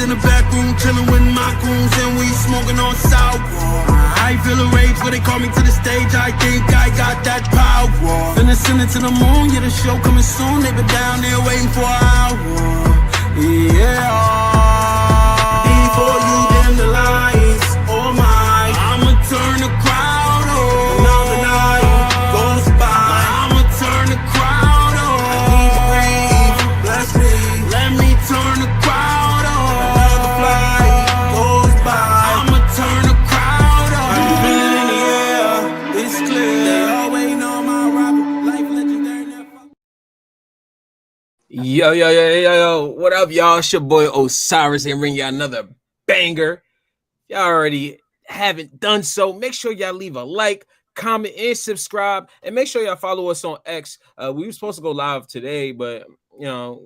in the back room, chilling with my goons, and we smoking on South. I feel a rage when they call me to the stage. I think I got that power. Finna send it to the moon, yeah, the show coming soon. They been down there waiting for an hour. Yeah. Before you dim the lights, oh my, I'ma turn the crowd on. Another night goes by, I'ma turn the crowd on. I need to breathe, bless me, let me turn the crowd on. Another flight goes by, I'ma turn the crowd on. I can feel it in the air, it's clear. They all waiting on my rapper, life legendary. Yo, what up, y'all? It's your boy Osiris here, bringing y'all another banger. Y'all already haven't done so, make sure y'all leave a like, comment, and subscribe, and make sure y'all follow us on X. We were supposed to go live today, but you know,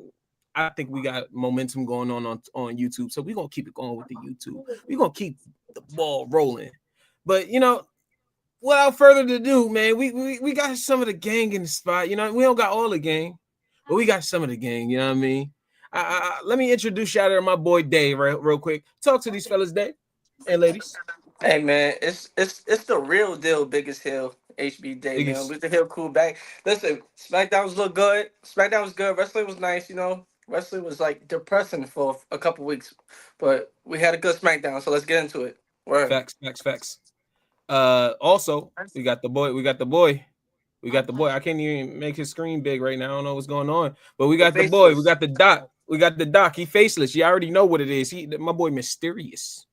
I think we got momentum going on YouTube, so we're gonna keep it going with the YouTube. We're gonna keep the ball rolling. But you know, without further ado, man, we got some of the gang in the spot. You know, we don't got all the gang, but we got some of the gang. You know what I mean? Let me introduce y'all to my boy Dave real quick. Talk to these fellas, Dave and ladies. Hey man, it's the real deal, biggest hill, HB Day, man. Biggest. With the Hill Crew back. Listen, SmackDowns look good. SmackDown was good. Wrestling was nice, you know. Wrestling was like depressing for a couple weeks, but we had a good SmackDown. So let's get into it. Word. Facts. Also, we got the boy. I can't even make his screen big right now. I don't know what's going on, but we got the boy. We got the doc. He faceless. You already know what it is. My boy, mysterious.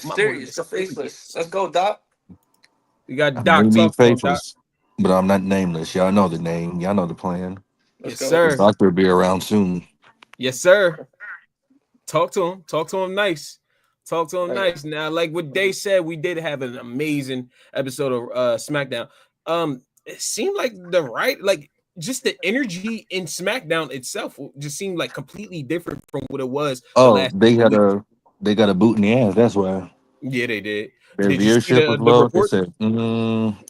Mysterious, the faceless. Let's go, Doc. We got Doc. Talk faceless, but I'm not nameless. Y'all know the name. Y'all know the plan. Let's Yes, go. sir. The doctor will be around soon. Yes, sir. Talk to him. Talk to him nice. Talk to him nice. Now, like what Dave said, we did have an amazing episode of SmackDown. It seemed like just the energy in SmackDown itself just seemed like completely different from what it was. Oh, they got a boot in the ass. That's why. Yeah, they did. Their Did you see viewership was the low. They report? said,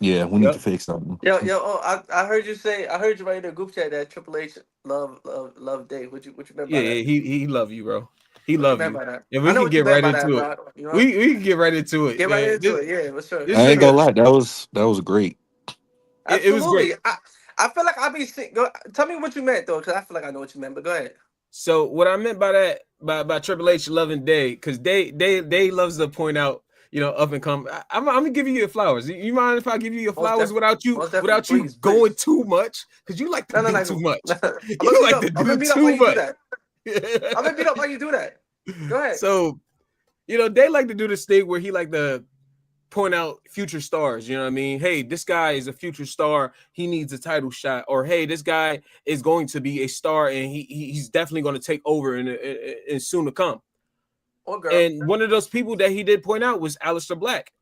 "Yeah, we need to fix something." Yo, I heard you say. I heard you write in the group chat that Triple H love Dave. What you meant by that? He love you, bro. He What love you you. meant by that? And we can get right into it. You know? We can get right into it. Get right into it. Yeah, for sure. This I ain't nigga, gonna lie. That was great. it was great. I feel like I be sick. Tell me what you meant though, because I feel like I know what you meant. But go ahead. So what I meant by that, by Triple H loving Dave, because they loves to point out, you know, up and come. I'm gonna give you your flowers. You mind if I give you your flowers without you going too much? Because you like to do too much. You like to do too much. I'm gonna beat up while you do that. Go ahead. So, you know, they like to do this thing where he like to point out future stars. You know what I mean? Hey, this guy is a future star. He needs a title shot. Or hey, this guy is going to be a star, and he's definitely going to take over and soon to come. And one of those people that he did point out was Aleister Black.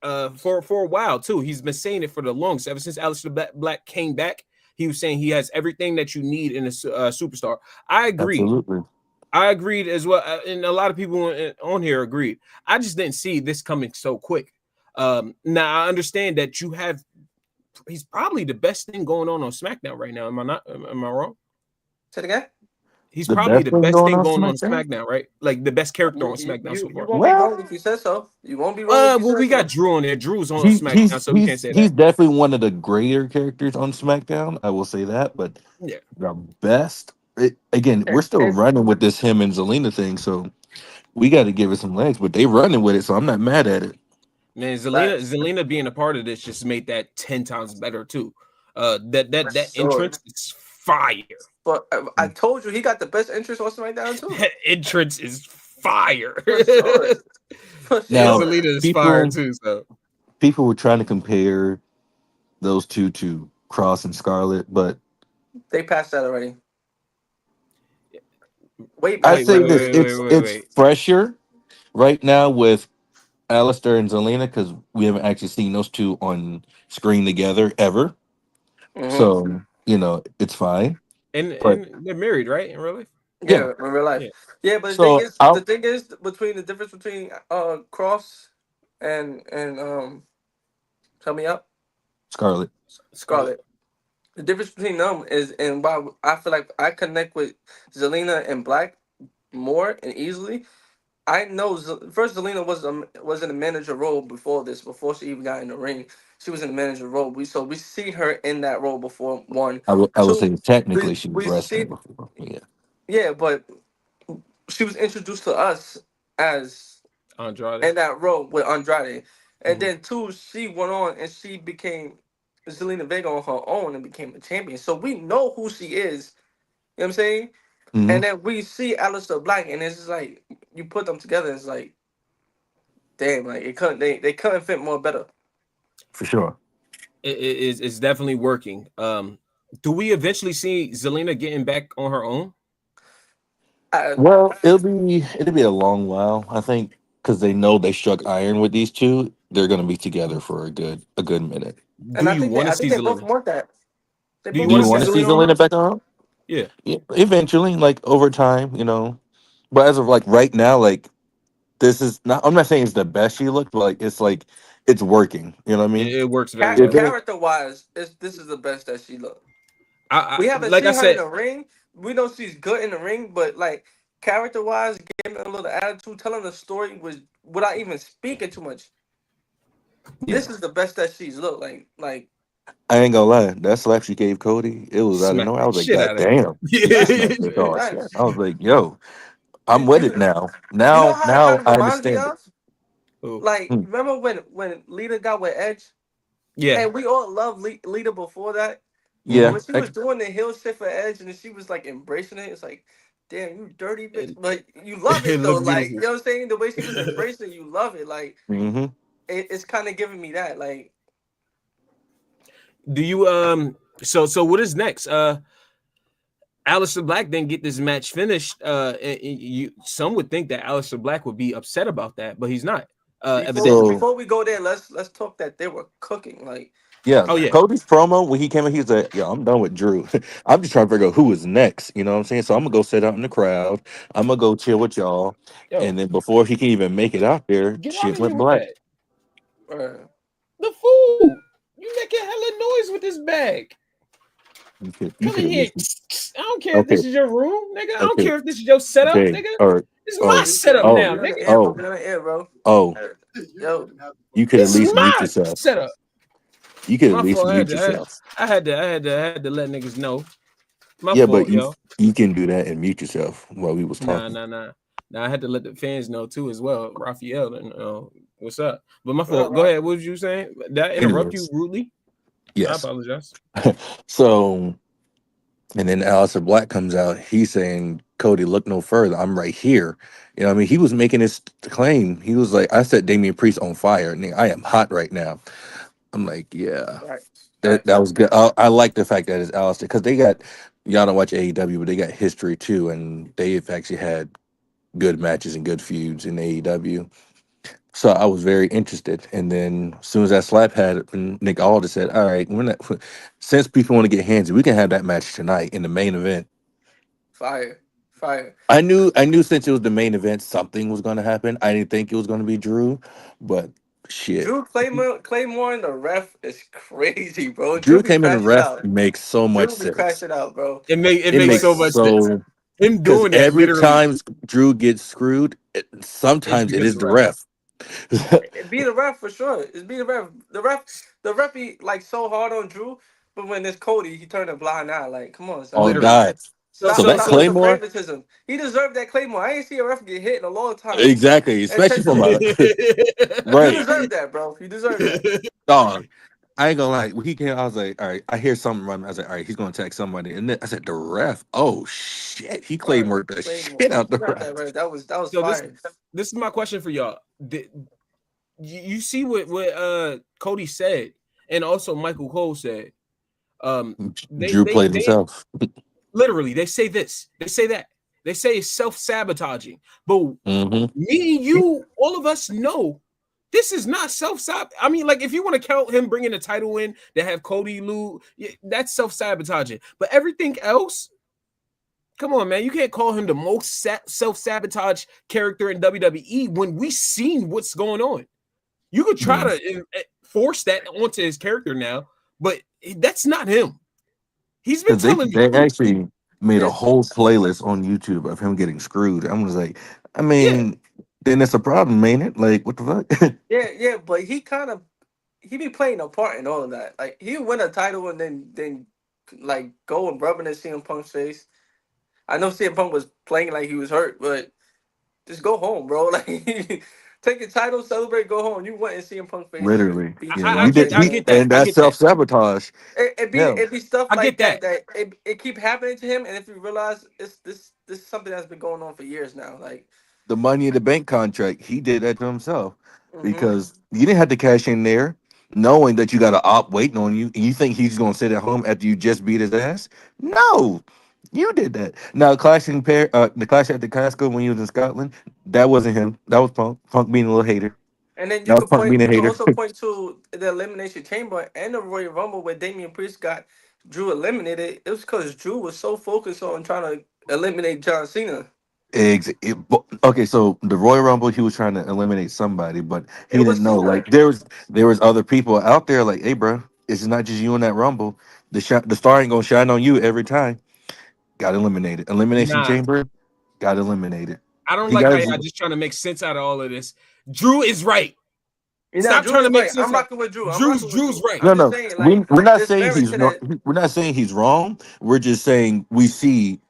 For a while too. He's been saying it for the longest. Ever since Aleister Black came back, he was saying he has everything that you need in a superstar. I agree. Absolutely. I agreed as well, and a lot of people on here agreed. I just didn't see this coming so quick. Now I understand that he's probably the best thing going on SmackDown right now. Am I wrong? Say it again. He's probably the best thing going on SmackDown, right? Like the best character on SmackDown so far. You won't be wrong if you said so. You won't be wrong. Well, we got Drew on there. Drew's on SmackDown, so we can't say that. He's definitely one of the greater characters on SmackDown. I will say that, but yeah, the best. We're still running with this him and Zelina thing, so we got to give it some legs. But they running with it, so I'm not mad at it. Man, Zelina being a part of this just made that 10 times better too. That entrance is fire. But I told you he got the best entrance on SmackDown too. That entrance is fire. Now, Zelina is fire too. So people were trying to compare those two to Cross and Scarlett, but they passed that already. I say it's fresher right now with Aleister and Zelina because we haven't actually seen those two on screen together ever. Mm-hmm. So, you know, it's fine. And they're married, right? In real life? Yeah, in real life. Yeah, but the thing is between the difference between Cross and tell me up. Scarlett. The difference between them is, and why I feel like I connect with Zelina and Black more and easily. I know first Zelina was in a manager role before this, before she even got in the ring. She was in a manager role. We see her in that role before. One, I would two, say technically we she was we wrestling see before. Yeah. yeah, but she was introduced to us as Andrade. in that role with Andrade, and Mhm. then two, she went on and she became Zelina Vega on her own and became a champion. So we know who she is. You know what I'm saying? Hmm. And then we see Aleister Black, and it's just like you put them together. It's like damn, like it couldn't they couldn't fit more better. For sure. It's definitely working. Do we eventually see Zelina getting back on her own? I, Well, it'll be a long while, I think, because they know they struck iron with these two. They're gonna be together for a good minute. and Do you want to I see think they both Zelina? want that. They Do you both Do want you to want see want to that. see Zelina on her? Zelina back on? Yeah, Yeah, eventually, like over time, you know. But as of like right now, like this is not. I'm not saying it's the best she looked, but like it's working. You know what I mean? it works very well. If it, Character wise, this is the best that she looked. I We haven't like I seen her in said, the ring. We know she's good in the ring, but like character wise, giving a little attitude, telling the story was without even speaking too much. This yeah, is the best that she's looked like. Like I ain't gonna lie. That slap she gave Cody, it was out of smack nowhere. I the was like, shit God out of damn, she facts, smacked the him. dog shit. facts. I was like, yo, I'm with it now. You know Now, how it kind now of I reminds me understand it. of? Oh, Like, Hmm. remember when Lita got with Edge? yeah, And we all loved Lita before that. But hmm Yeah, when she was doing the heel shit for Edge and then she was like embracing it, it's like, damn, you dirty bitch. it, But you love it it though. looked Like, you beautiful. know what I'm saying? The way she was embracing it, you love it. Like, hmm it's kind of giving me that. Like, Do you so what is next? Aleister Black didn't get this match finished. And you some would think that Aleister Black would be upset about that, but he's not. Evidently. So before we go there, let's talk that they were cooking. Like, yeah, Oh yeah. Cody's promo when he came in, he was like, "Yo, I'm done with Drew. I'm just trying to figure out who is next." You know what I'm saying? So I'm gonna go sit out in the crowd. I'm gonna go chill with y'all, Yo, and then before he can even make it out there, get out shit of here went with black. that. uh, The food. You making hella noise with this bag. You Come could in at here. least I don't care if okay, this is your room, nigga. I don't okay, care if this is your setup, okay, nigga. or This is my oh, setup oh, now, you're in nigga. the air, bro. oh, You're in the air, bro. oh. Yo, You could at This is least mute my yourself. setup. You could at My least fault. mute yourself. I had to let niggas know. My Yeah, but fault, yo. you can do that and mute yourself while we was Nah, talking. nah, nah. Nah, I had to let the fans know too as well. Raphael, and what's up? But my what up, fault. Go Rock? ahead. What was you saying? Did I interrupt you Anyways, rudely? I yes. apologize. So and then Alistair Black comes out. He's saying, Cody, look no further. I'm right here. You know what I mean? He was making his claim. He was like, I set Damian Priest on fire. And I am hot right now. I'm like, yeah, Facts, that facts. was good. I like the fact that it's Alistair because they got, y'all don't watch AEW, but they got history too. And they've actually had good matches and good feuds in AEW. So I was very interested. And then as soon as that slap had, Nick Aldis said, all right, we're not, since people want to get handsy, we can have that match tonight in the main event. Fire, fire. I knew since it was the main event, something was gonna happen. I didn't think it was gonna be Drew, but shit. Claymore and the ref is crazy, bro. Drew Drew be came in the crashing ref out. makes so much Drew be sense. crashing out, bro. It It makes But so makes much sense. so Him because doing that every literally time Drew gets screwed, is sometimes it because is of the the ref. ref. it be the ref for sure. It's be the ref. The ref be like so hard on Drew, but when it's Cody, he turned a blind eye. Like, come on, son. On Literally. God. So So so that so Stop the Claymore, favoritism. He deserved that Claymore. I ain't see a ref get hit in a long time. exactly, especially from Intentionally. a You right deserve that, bro. You deserve that. dog. I ain't gonna lie. When he came, I was like, all right, I hear something running. I was like, all right, he's gonna attack somebody. And then I said, the ref. Oh shit. He Word. Claymore the Claymore. shit out You the got ref. that right. That was so fire. this is my question for y'all. You see what Cody said, and also Michael Cole said. They Drew they played they himself. literally they say this, they say that, they say it's self-sabotaging. But Hmm. me and you, all of us know this is not self-sab. I mean, like if you want to count him bringing the title in to have Cody lose, yeah, that's self-sabotaging. But everything else, come on, man, you can't call him the most self-sabotage character in WWE when we seen what's going on. You could try to force that onto his character now, but that's not him. He's been Because telling the they truth. actually made a Yes, whole playlist on YouTube of him getting screwed. I was like, I Yeah, mean, then it's a problem, ain't it? Like, what the fuck? yeah, yeah. But he be playing a part in all of that. Like he win a title and then like go and rubbing at CM Punk's face. I know CM Punk was playing like he was hurt, but just go home, bro. Like take your title, celebrate, go home. You went and CM Punk face and Literally, beat yeah, you I you up, did. get, and I He, then get that, and I that's get that, self sabotage. it Hell, be stuff I get like that. that it keep happening to him. And if you realize this is something that's been going on for years now. Like, the Money in the Bank contract, he did that to himself hmm because you didn't have to cash in there, knowing that you got an op waiting on you, and you think he's gonna sit at home after you just beat his ass. No, you did that. Now, clashing pair, the clash at the Casco when he was in Scotland, that wasn't him. That was Punk. Punk being a little hater. and then That was Punk being a you could hater. also point to the Elimination Chamber and the Royal Rumble where Damian Priest got Drew eliminated. It was because Drew was so focused on trying to eliminate John Cena. Okay, so the Royal Rumble, he was trying to eliminate somebody, but he It was didn't know. Cena. Like there was other people out there. Like, hey, bro, it's not just you in that Rumble. The star ain't gonna shine on you every time. Got eliminated. Elimination Nah, Chamber got eliminated. I don't He like got how his. y'all just trying to make sense out of all of this. Drew is right. You know, Stop Drew trying to is make right. sense I'm of rocking with Drew. I'm Drew's rocking with Drew's Drew. right. I'm No, just no, saying, we're not there's saying merit he's to no, that. we're not saying he's wrong. We're just saying we see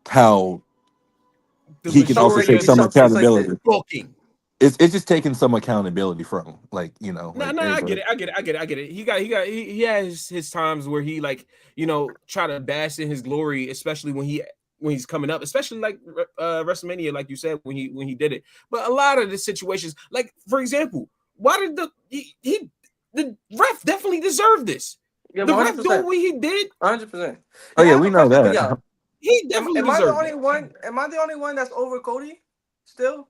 how The he can Punk also said you majority take be of some this is self-inflicted. accountability. booking. It's just taking some accountability from him. Like, No, like, no, hey, I get bro. it. I get it. I get it. I get it. He has his times where he like, try to bask in his glory, especially when he's coming up, especially like WrestleMania, like you said, when he did it. But a lot of the situations, like for example, why did the ref definitely deserved this? Yeah, The one hundred ref doing percent, what he did, 100%. Oh Hey, I yeah, have we a know question for that. y'all. he definitely Am I the deserved only that. one? Am I the only one that's over Cody? Still,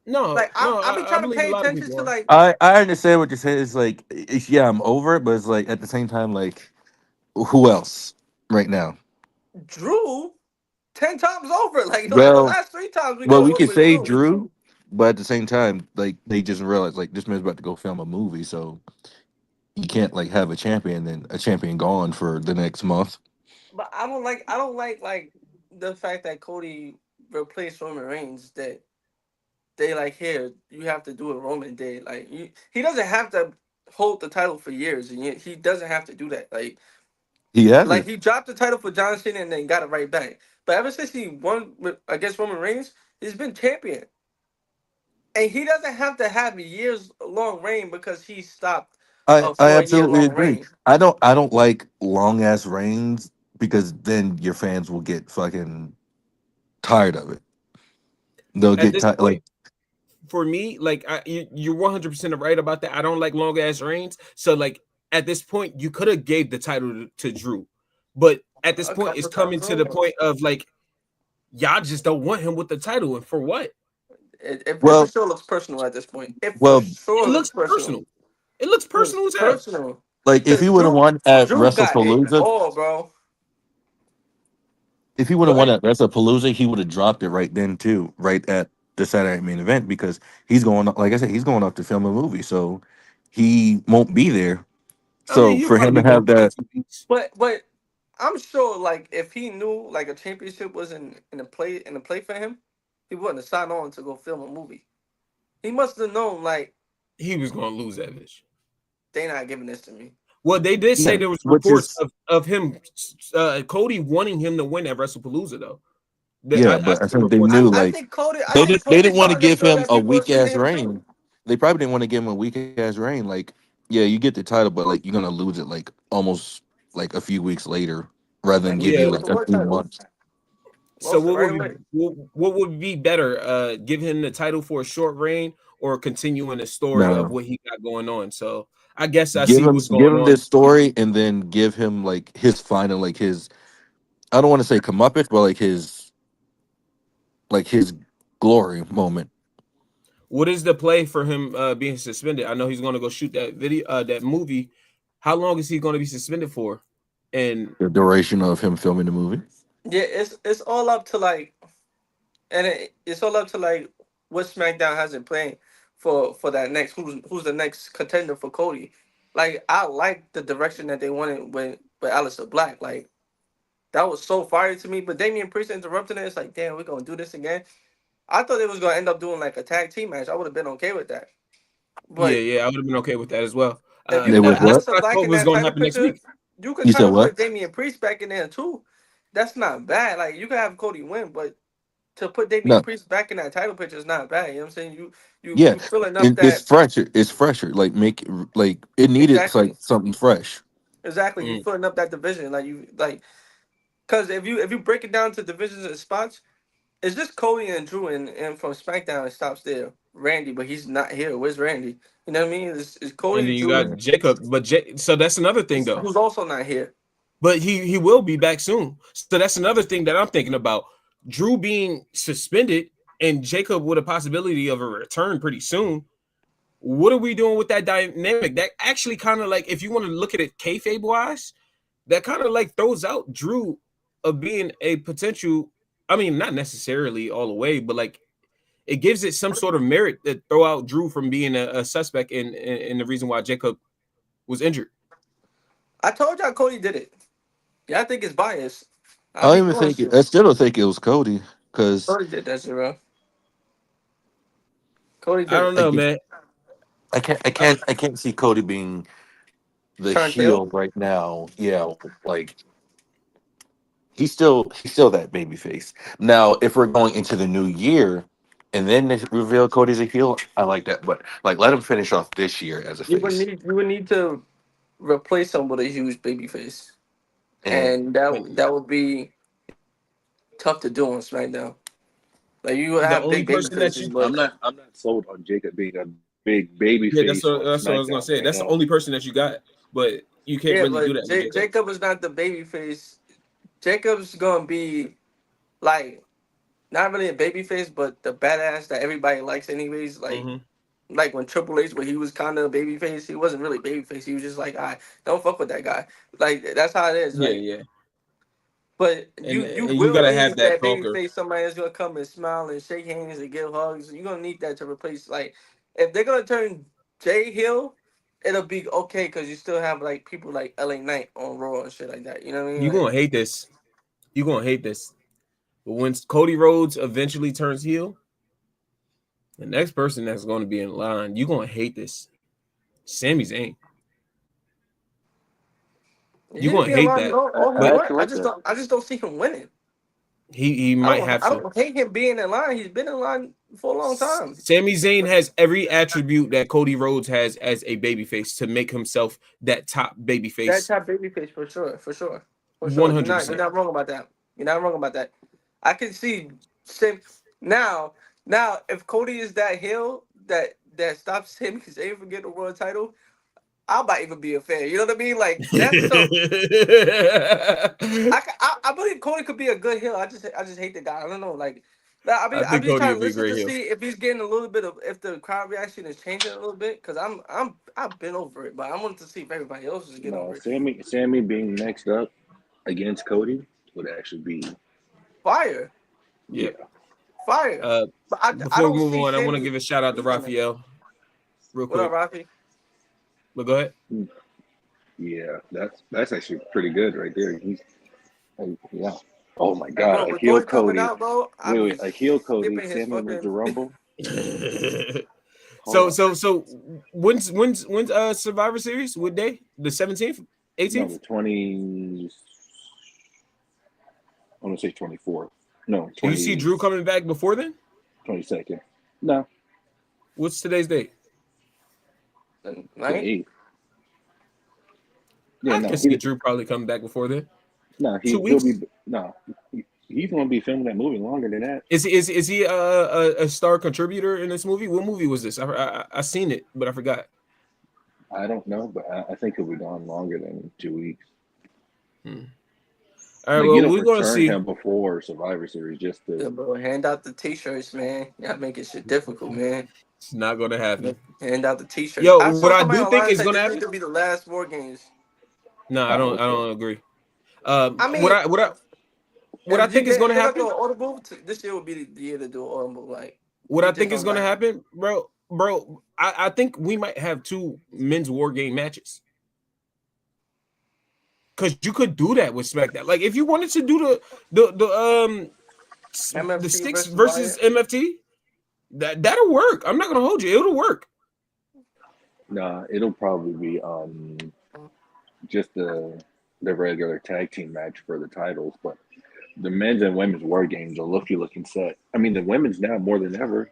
No, like no, I be I trying to believe a pay lot of attention people to are. like I understand what you're saying. It's like, yeah, I'm over it, but it's like at the same time, like, who else right now? Drew 10 times over. Like the Well, last 3 times we well, go we over could with say Drew. Drew, but at the same time, like, they just realized like this man's about to go film a movie, so you can't like have a champion and a champion gone for the next month. But I don't like the fact that Cody replaced Roman Reigns. That they like here you have to do what Roman did. Like he doesn't have to hold the title for years, and he doesn't have to do that. He has Like it. he dropped the title for John Cena and then got it right back. But ever since he won against Roman Reigns, he's been champion, and he doesn't have to have a years long reign because he stopped a I 4 year absolutely long agree. reign. I don't like long ass reigns because then your fans will get fucking tired of it. They'll At get this tired. Like, point, for me, like you're 100% right about that. I don't like long ass reigns. So like at this point, you could have gave the title to Drew, but at this A point, it's couple coming times to the over. point of like y'all just don't want him with the title, and for what? It for well, sure looks personal at this point. It for well, It sure looks looks personal. personal. It looks It looks personal as hell. personal. like if he Cause would have won at Drew got it WrestlePalooza, all, bro. if he would Go have won ahead. at WrestlePalooza, he would have dropped it right then too, right at the Saturday main event because he's going. Like I said, he's going up to film a movie, so he won't be there. I mean, So he'll for probably him to be gone have for like that, 2 weeks. But I'm sure like if he knew like a championship was in the play for him, he wouldn't have signed on to go film a movie. He must have known like He was gonna lose that bitch. they not giving this to me. Well, they did say yeah, there was which reports is of him, Cody wanting him to win at WrestlePalooza though. yeah, I but I see think they reports of knew that. like I they think did. They Cody didn't want trying to to make give sure him that a people weak listen to ass him too. reign. They probably didn't want to give him a weak ass reign. Like, yeah, you get the title, but like you're gonna lose it like almost like a few weeks later, rather than And give he Yeah. you with like the a world few title. months. So Lost it right away. what would be better? Give him the title for a short reign or continuing the story of No, what he got going on. So I guess I give see him what's give going him on. this story, and then give him like his final, like his. I don't want to say comeuppance, but like his glory moment. What is the play for him being suspended? I know he's going to go shoot that video, that movie. How long is he going to be suspended for? And The duration of him filming the movie. Yeah, it's all up to like, and it's all up to like what SmackDown has in plan for that next who's the next contender for Cody. Like I like the direction that they wanted with Aleister Black. Like That was so fire to me. But Damian Priest interrupted it. It's like, damn, we're gonna do this again. I thought it was gonna end up doing like a tag team match. I would have been okay with that. Yeah, But yeah, I would have been okay with that as well. if you They put with That's what? Aleister what I Black thought in was that going to title happen next picture, week. you could You kind said of what? put Damian Priest back in there too. That's not bad. Like you could have Cody win, but to put Damian No. Priest back in that title picture is not bad. You know what I'm saying? Yeah, You filling up it's that fresher. It's fresher. Like like it needed like exactly. something fresh. Exactly. You Mm. filling up that division. Like you like because if you break it down to divisions and spots, it's just Cody and Drew and from SmackDown it stops there. Randy, but he's not here. Where's Randy? You know what I mean? It's And Cody, then you Drew, got and Jacob, but so that's another thing though. who's also not here. But he will be back soon. So that's another thing that I'm thinking about. Drew being suspended and Jacob with a possibility of a return pretty soon. What are we doing with that dynamic? That actually kind of like, if you want to look at it kayfabe wise, that kind of like throws out Drew of being a potential. I mean, not necessarily all the way, but like it gives it some sort of merit to throw out Drew from being a suspect in the reason why Jacob was injured. I told y'all Cody did it. Yeah, I think it's biased. I I'll don't be even think honest it, with I you. still don't think it was Cody because Cody did that shit, bro. Cody I did don't it. know, man. I can't see Cody being the Turned tail. heel right now. Yeah, like he's still that baby face. Now, if we're going into the new year and then they reveal Cody's a heel, I like that. But like let him finish off this year as a face. You would need to replace him with a huge baby face. And And that would be tough to do on SmackDown. Like you would The have only big baby person that faces, you but I'm not sold on Jacob being a big baby yeah, face on that's what I was gonna SmackDown say. right That's the now. only person that you got, but you can't yeah, really do but that with Jacob. Jacob is not the baby face. Jacob's gonna be like not really a baby face, but the badass that everybody likes anyways. Mm-hmm. Like when Triple H, where he was kind of a baby face, he wasn't really baby face. He was just like, I don't fuck with that guy. Like that's how it is. Yeah, Like, yeah, but and you you will gotta have need that that baby talker. face. Somebody that's gonna come and smile and shake hands and give hugs. You're gonna need that to replace. Like, if they're gonna turn Jay Hill, it'll be okay because you still have like people like LA Knight on Raw and shit like that. You know what I mean? You Like, gonna hate this. You gonna hate this. But when Cody Rhodes eventually turns heel, the next person that's going to be in line, you gonna hate this. Sami Zayn. he You can gonna be in hate line that. all he But want. I just don't see him winning. he might have I to. don't hate him being in line. He's been in line for a long time. Sami Zayn has every attribute that Cody Rhodes has as a babyface to make himself that top That babyface. type babyface for sure, for sure. 100%. You're not wrong about that. You're not wrong about that. I can see Sam now. Now, if Cody is that heel that stops him because they even get the world title, I might even be a fan. You know what I mean? Like that's some. I believe Cody could be a good heel. I just hate the guy. I don't know. Like, I I'm think just Cody trying will to be a listen great to heel. see if he's getting a little bit of if the crowd reaction is changing a little bit. Cause I've been over it, but I wanted to see if everybody else is getting No, over it. Sammy being next up against Cody would actually be Fire, yeah. Yep. fire. But I Before we don't move see on, I want to Sammy give a shout out to winning it. Raphael real What up, quick. Rafi? But go ahead. Yeah, that's actually pretty good right there. He's yeah. Oh my Hey, bro, God, a with heel Cody coming Cody. out, bro, I be Wait, a heel Cody. skipping his Sammy wins the fucking. Rumble. Hold so on. so so when's Survivor Series? What day? The 17th, No, 18th? the 20. I'm gonna say 24th. No, Do you see 20, Drew coming back before then? 22nd. No, What's today's date? 9th? 28th. Yeah, I no, can see Drew probably coming back before then. no, 2 he'll weeks. be no. He's gonna be filming that movie longer than that. Is he a star contributor in this movie? What movie was this? I seen it, but I forgot. I don't know, but I think he'll be gone longer than 2 weeks. Hmm. All right, Like you well, don't we're gonna return see. him before Survivor Series just to Yeah, bro, hand out the t-shirts, man. Y'all making shit difficult, man. It's not gonna happen. Hand out the t-shirts. Yo, I what saw I somebody do think online is say gonna this needs happen. to be the last War Games. No, I I hope so. don't agree. I mean, What I think is gonna they're gonna happen. do an audible. This year would be the year to do an audible. Like What we I just think is don't gonna got it. happen, bro. I think we might have 2 men's war game matches. because you could do that with SmackDown. Like if you wanted to do the the MFT Sticks versus versus Wyatt. MFT, that'll work. I'm not gonna hold you. It'll work. Nah, it'll probably be just the regular tag team match for the titles, but the men's and women's war games are looking set. I mean, the women's now more than ever.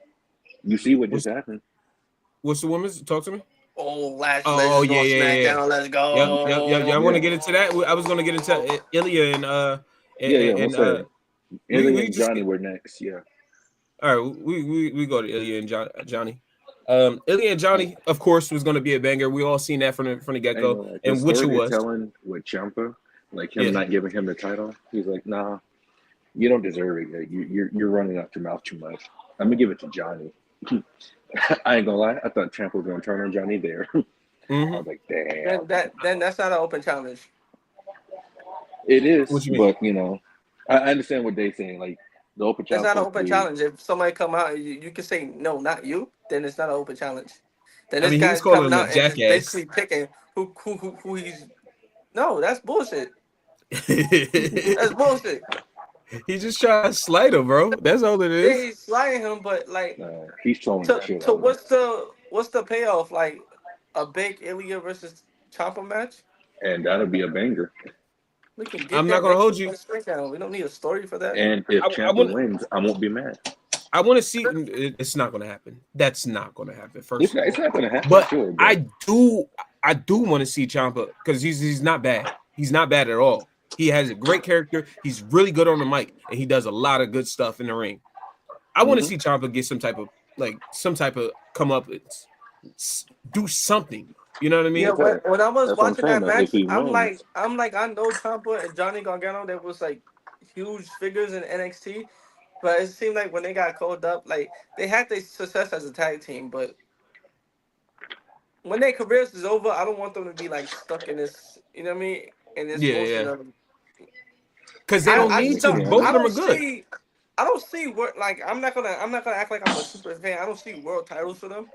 You see what just happened. What's the women's? Talk to me. Oh, Lash Oh Legends yeah, on yeah, yeah. SmackDown. Let's Yep. I want to Yeah, get into that. I was gonna get into Ilya yeah. We'll and say Ilya we and just Johnny get, were next. Yeah, all right. We go to Ilya and Johnny. Ilya and Johnny, of course, was gonna be a banger. We all seen that from the get I go, know. Like the and which it story they're was. telling with Ciampa, like him Yeah. not giving him the title, he's like, nah, you don't deserve it. Like, you're running out your mouth too much. I'm gonna give it to Johnny. I ain't gonna lie. I thought Ciampa was gonna turn on Johnny there. I was like, damn. Then that's not an open challenge. It What is, you mean? but I understand what they're saying. Like the open That's challenge not an supposed to open be, challenge. If somebody come out and you can say no, not you, then it's not an open challenge. Then I this mean, he was guy's calling coming him a out and just jackass. basically picking who he's. No, that's bullshit. That's bullshit. He just trying to slight him, bro. That's all it Yeah, is. he's sliding him, but like, he's trolling the shit to out of him. what's the payoff? Like a big Ilya versus Ciampa match? And that'll be a banger. We can get I'm not that gonna next hold week you. on SmackDown. We don't need a story for that. And if I Ciampa want wins, I won't be mad. I want to see. It's not gonna happen. That's not gonna happen. First of It's all, not gonna happen, but sure, but I do want to see Ciampa because he's not bad. He's not bad at all. He has a great character. He's really good on the mic, and he does a lot of good stuff in the ring. I want to see Ciampa get some type of come up, do something. You know what I Yeah, mean? when I was that's what I'm watching saying. that Though. If match, he I'm wins, like, I know Ciampa and Johnny Gargano, there was like huge figures in NXT, but it seemed like when they got called up, like they had their success as a tag team, but when their careers is over, I don't want them to be like stuck in this, you know what I mean? In this motion Yeah. of, Because they don't I need just to. don't, Both I of them are don't good. see, I don't see what like I'm not gonna act like I'm a super fan. I don't see world titles for them.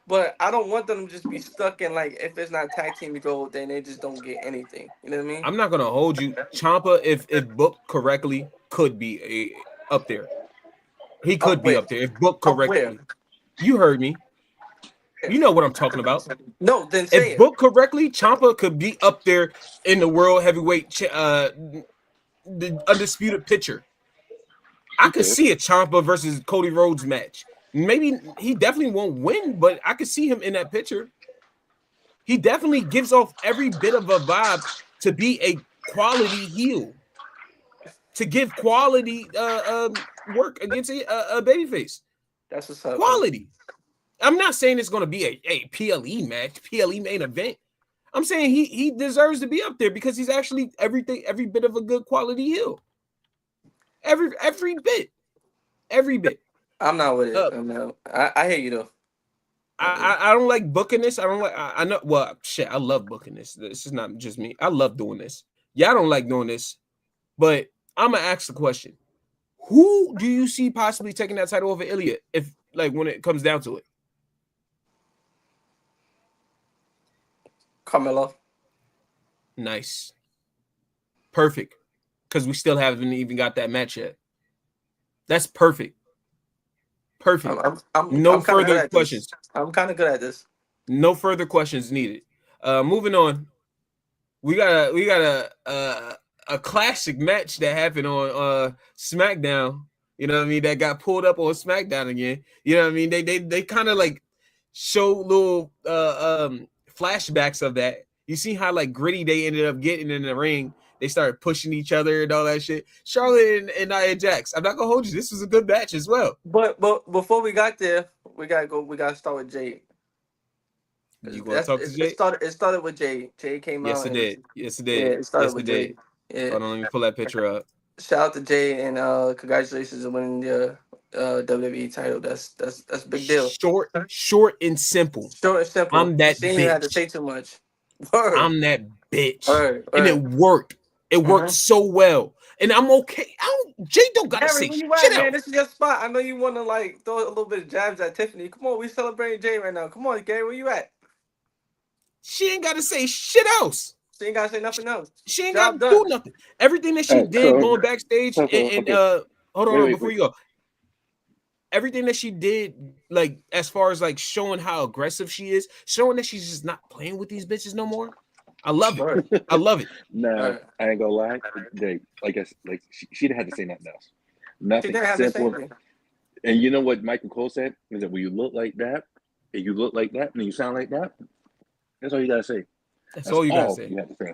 But I don't want them to just be stuck in like if it's not tag team gold, then they just don't get anything. You know what I mean? I'm not gonna hold you. Ciampa, if booked correctly, could be up there. He Up could be where? up there if booked Up where? correctly. You heard me. You know what I'm talking about. No, then say If it. booked correctly, Ciampa could be up there in the world heavyweight, the undisputed pitcher. I could see a Ciampa versus Cody Rhodes match. Maybe he definitely won't win, but I could see him in that picture. He definitely gives off every bit of a vibe to be a quality heel, to give quality work against a babyface. That's what's up. Quality. I'm not saying it's going to be a PLE match, PLE main event. I'm saying he deserves to be up there because he's actually every bit of a good quality heel. Every bit. I'm not with it. I hear you though. I don't like booking this. I know. Well, shit, I love booking this. This is not just me. I love doing this. Yeah, I don't like doing this, but I'm gonna ask the question: who do you see possibly taking that title over Ilya? If like when it comes down to it, Carmelo. nice, perfect, because we still haven't even got that match yet. That's perfect. Perfect. No further questions. I'm kind of good at this. No further questions needed. Moving on. We got a classic match that happened on SmackDown. You know what I mean? That got pulled up on SmackDown again. You know what I mean? They kind of like show little flashbacks of that. You see how like gritty they ended up getting in the ring. They started pushing each other and all that shit. Charlotte and Nia Jax. I'm not gonna hold you. This was a good match as well. But before we got there, we gotta start with Jade. You want to talk to Jade? It started with Jade. Jade came out. Yes, it did. Yeah, it started with Jade. Yeah. Hold on, let me pull that picture up. Shout out to Jade and congratulations on winning the WWE title. That's a big deal. Short and simple. Short and simple. I'm that bitch. You had to say too much. Word. I'm that bitch. Word. And it worked. It worked so well. And I'm okay. Jay don't gotta Harry, say where you shit at, man? else. This is your spot. I know you want to like throw a little bit of jabs at Tiffany. Come on, we celebrating Jay right now. Come on, Gary, where you at? She ain't gotta say shit else. She ain't gotta say nothing else. She ain't Job got to done. do nothing. Everything that she did So- going backstage so, and okay. hold on, Wait, before you go. Everything that she did, like as far as like showing how aggressive she is, showing that she's just not playing with these bitches no more. I love it. I love it. Nah, I ain't gonna lie. She'd have had to say nothing else. She Nothing didn't have the simple. same thing. And you know what Michael Cole said? Is that when you look like that, and you look like that, and you sound like that, that's all you gotta say. That's all you gotta say. You have to say.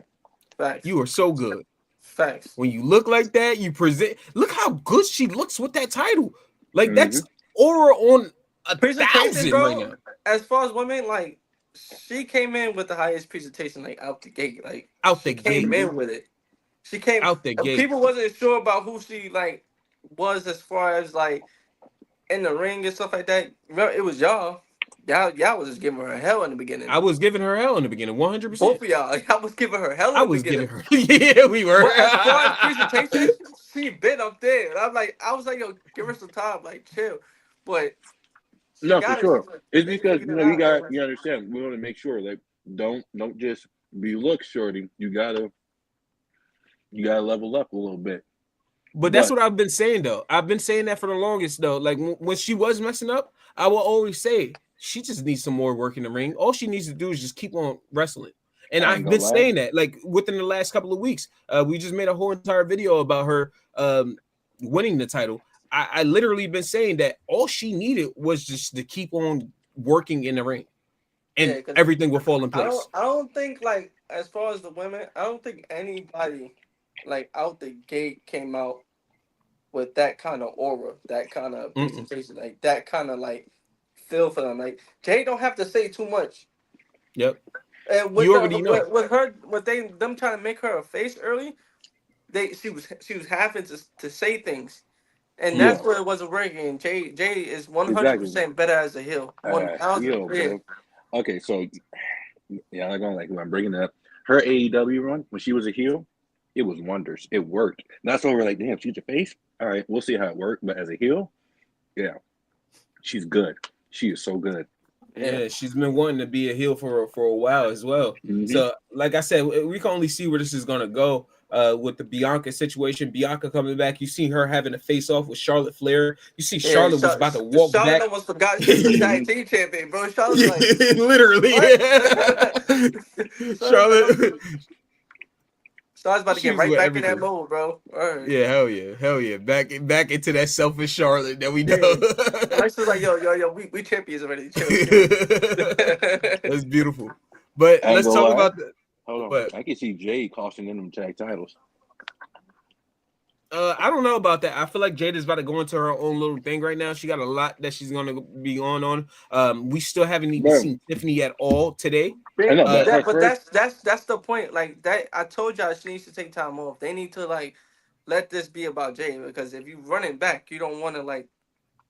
Facts. You are so good. Facts. When you look like that, you present. Look how good she looks with that title. Like that's aura on a Presentation, 1,000 bro. right now. As far as women, like she came in with the highest presentation, like out the gate. Like Out the she came gate. in with it. She came Out the gate. People wasn't sure about who she like was as far as like in the ring and stuff like that. Remember, it was y'all. Y'all was just giving her hell in the beginning. I was giving her hell in the beginning, 100%. Both of y'all was giving her hell in I the was beginning. giving her. Yeah, we were. But as far as presentation, she been up there. And I was like, yo, give her some time, like chill. But No, for sure. It's because you understand. We want to make sure that don't just be look shorty. You gotta level up a little bit. But that's what I've been saying though. I've been saying that for the longest though. Like when she was messing up, I will always say she just needs some more work in the ring. All she needs to do is just keep on wrestling. And I've been saying that like within the last couple of weeks. We just made a whole entire video about her winning the title. I literally been saying that all she needed was just to keep on working in the ring, and everything will fall in place. I don't think like as far as the women, I don't think anybody like out the gate came out with that kind of aura, that kind of presentation, like that kind of like feel for them. Like Jay don't have to say too much. Yep. And with you already know with her, them trying to make her a face early, she was having to say things. And that's where it wasn't working. Jay is 100% better as a heel. 1,000%. Okay, so I'm gonna when I'm bringing it up. Her AEW run when she was a heel, it was wonders. It worked. That's why we're like, damn, she's a face. All right, we'll see how it worked. But as a heel, yeah, she's good. She is so good. Yeah, she's been wanting to be a heel for a while as well. So, like I said, we can only see where this is gonna go. With the Bianca situation, Bianca coming back, you see her having a face off with Charlotte Flair. You see Charlotte was about to walk back. Charlotte almost forgot she was the tag team champion, bro. Charlotte's like, literally, Charlotte. Star's about to get right back in that mode, bro. Right. Yeah, hell yeah, back into that selfish Charlotte that we know. Lex was like, yo, we champions already. That's beautiful. But let's talk about the. Hold on, but I can see Jade costing in them tag titles. I don't know about that. I feel like Jade is about to go into her own little thing right now. She got a lot that she's going to be on. We still haven't even seen Tiffany at all today. I know, but that's the point. Like that, I told y'all she needs to take time off. They need to like let this be about Jade because if you run it back, you don't want to like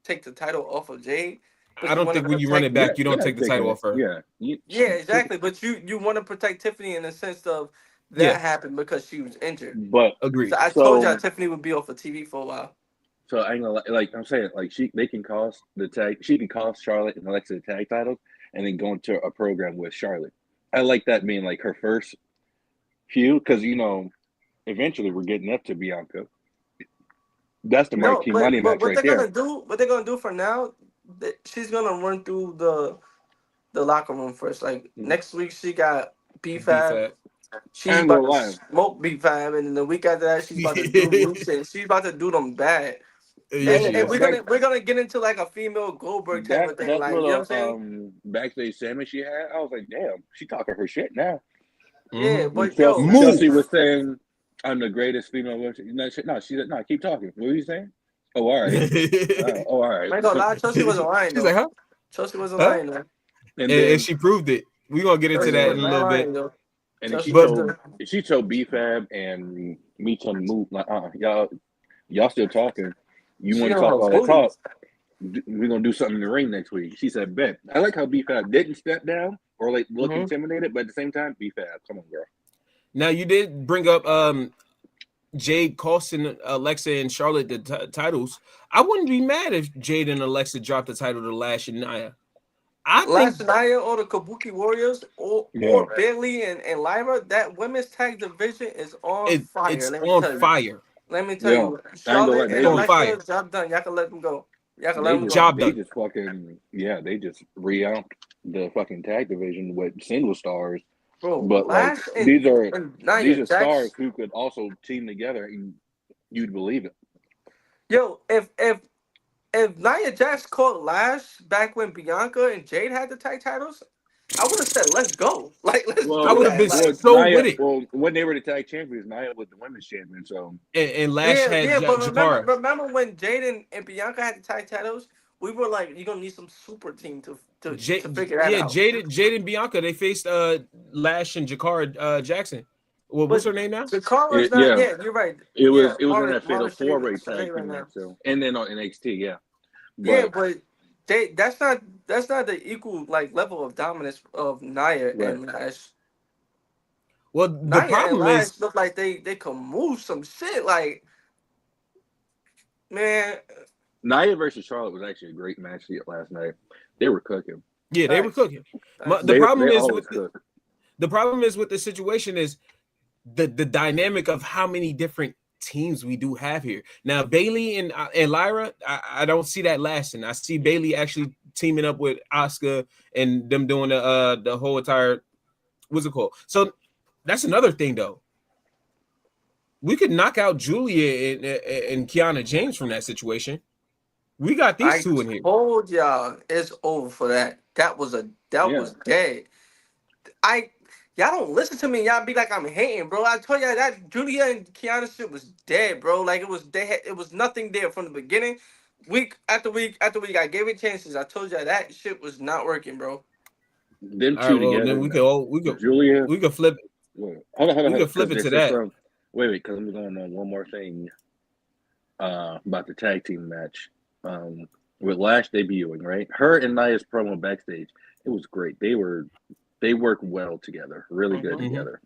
take the title off of Jade. I don't think when you run it back, you don't take the title off her. Yeah, exactly. But you want to protect Tiffany in the sense of that happened because she was injured. But agreed. So I told y'all Tiffany would be off of TV for a while. So I ain't gonna like I'm saying like they can cost the tag. She can cost Charlotte and Alexa the tag titles, and then go into a program with Charlotte. I like that being like her first feud because eventually we're getting up to Bianca. That's the marquee money match right there. What they're gonna do for now? She's gonna run through the locker room first. Like next week, she got B5. She's about to smoke B5, and then the week after that, she's about to do Lucid. She's about to do them bad. And we're gonna get into like a female Goldberg type of thing. Like, you know what I'm saying? Backstage salmon she had, I was like, damn, she talking her shit now. Yeah, but Chelsea was saying, I'm the greatest female. No, she said, no, keep talking. What were you saying? Oh, all right. All right. I ain't gonna lie, Chelsea wasn't lying, though. She's like, huh? Chelsea wasn't lying, though. And she proved it. We're gonna get into that in a little bit. And she told BFAB and me to move like, y'all still talking. You want to talk all that talk? We're gonna do something in the ring next week. She said, "Bet." I like how BFAB didn't step down or like look intimidated, but at the same time, BFAB, come on, girl. Now you did bring up Jade costing Alexa and Charlotte the titles. I wouldn't be mad if Jade and Alexa dropped the title to Lash and Nia. I think Last Nia or the Kabuki Warriors or Bailey and Lyra, that women's tag division is on fire. it's Let me on tell you. fire. Let me tell Yeah, you. I ain't gonna lie. Charlotte It's and They on just fire. Alexa, job done. Y'all can let them go. Y'all can let they them just go. Job they done. just fucking they just re-amped the fucking tag division with single stars. Bro, But like Lash these are and Nia stars Jax. who could also team together and you'd believe it. Yo, if Nia Jax caught Lash back when Bianca and Jade had the tag titles, I would have said, let's go. Like, let's I do would have that. been Like, so with it. Well, when they were the tag champions, Nia was the women's champion. So And Lash yeah, had yeah, but Jakara. remember when Jade and Bianca had the tag titles? We were like, you're gonna need some super team to figure that out. Jade and Bianca, they faced Lash and Jakara Jackson. Well, what's But her name now? the Cara's not. Yeah, you're right. Yeah, it was in that fatal Marvin four-way Shea tag right team match. now. So and then on NXT, yeah. Yeah, But but that's not the equal like level of dominance of Nia right, and Lash. Well, the Nia and problem is Lash look like they can move some shit. Like, man, Nia versus Charlotte was actually a great match last night. They were cooking. yeah, they were thanks. cooking. Thanks. The problem They is always cook. the problem is with the situation is the dynamic of how many different teams we do have here. Now Bailey and Lyra, I don't see that lasting. I see Bailey actually teaming up with Asuka and them doing the whole entire what's it called? So that's another thing though. We could knock out Julia and Kiana James from that situation. We got these I two in here. told y'all it's over for that. That was Yeah. dead. Y'all don't listen to me. Y'all be like I'm hating, bro. I told y'all that Julia and Kiana shit was dead, bro. Like it was nothing there from the beginning. Week after week after week, I gave it chances. I told y'all that shit was not working, bro. Them All two right, well together, then man. Julia. we could flip Wait, hold on, we could because flip it this to is that. from. Wait, because I'm going on one more thing. About the tag team match. With Lash debuting, right? Her and Nia's promo backstage, it was great. They worked well together, really good Mm-hmm. Mm-hmm. together.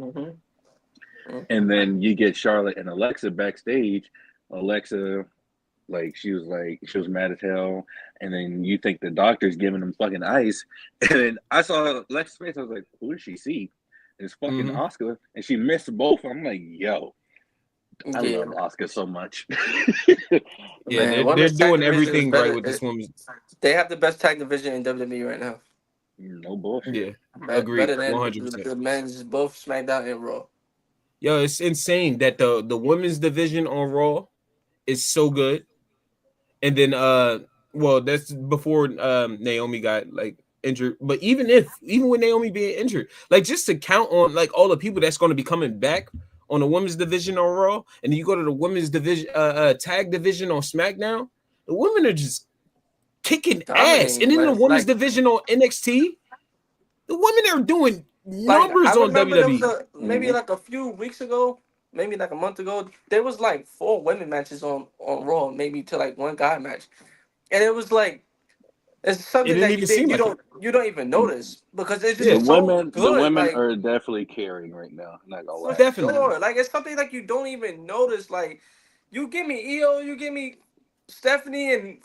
Mm-hmm. And then you get Charlotte and Alexa backstage. Alexa, she was mad as hell. And then you think the doctor's giving them fucking ice. And then I saw Alexa's face. I was like, who does she see? And it's fucking Mm-hmm. Oscar. And she missed both. I'm like, yo, I Yeah, love Oscar so much. Yeah, man. they're Women's tag doing division is everything right better. with this woman's. They have the best tag division in WWE right now. No bullshit. Yeah, agreed, Better than 100%. the men's both SmackDown and Raw. Yo, it's insane that the women's division on Raw is so good, and then well, that's before Naomi got like injured. But even with Naomi being injured, like just to count on like all the people that's going to be coming back on the women's division on Raw, and then you go to the women's division tag division on SmackDown, the women are just kicking ass, Dominating, and then the women's like division on NXT, the women are doing I numbers on remember there was WWE. maybe like a few weeks ago, maybe like a month ago, there was like 4 women matches on Raw, maybe to like 1 guy match, and it was like it's It something didn't that even seem like it. you don't even notice because it's Yeah, just so The good, women like are definitely carrying right now. I'm not gonna for lie. definitely. sure. Like it's something like you don't even notice. Like you give me EO, you give me Stephanie, and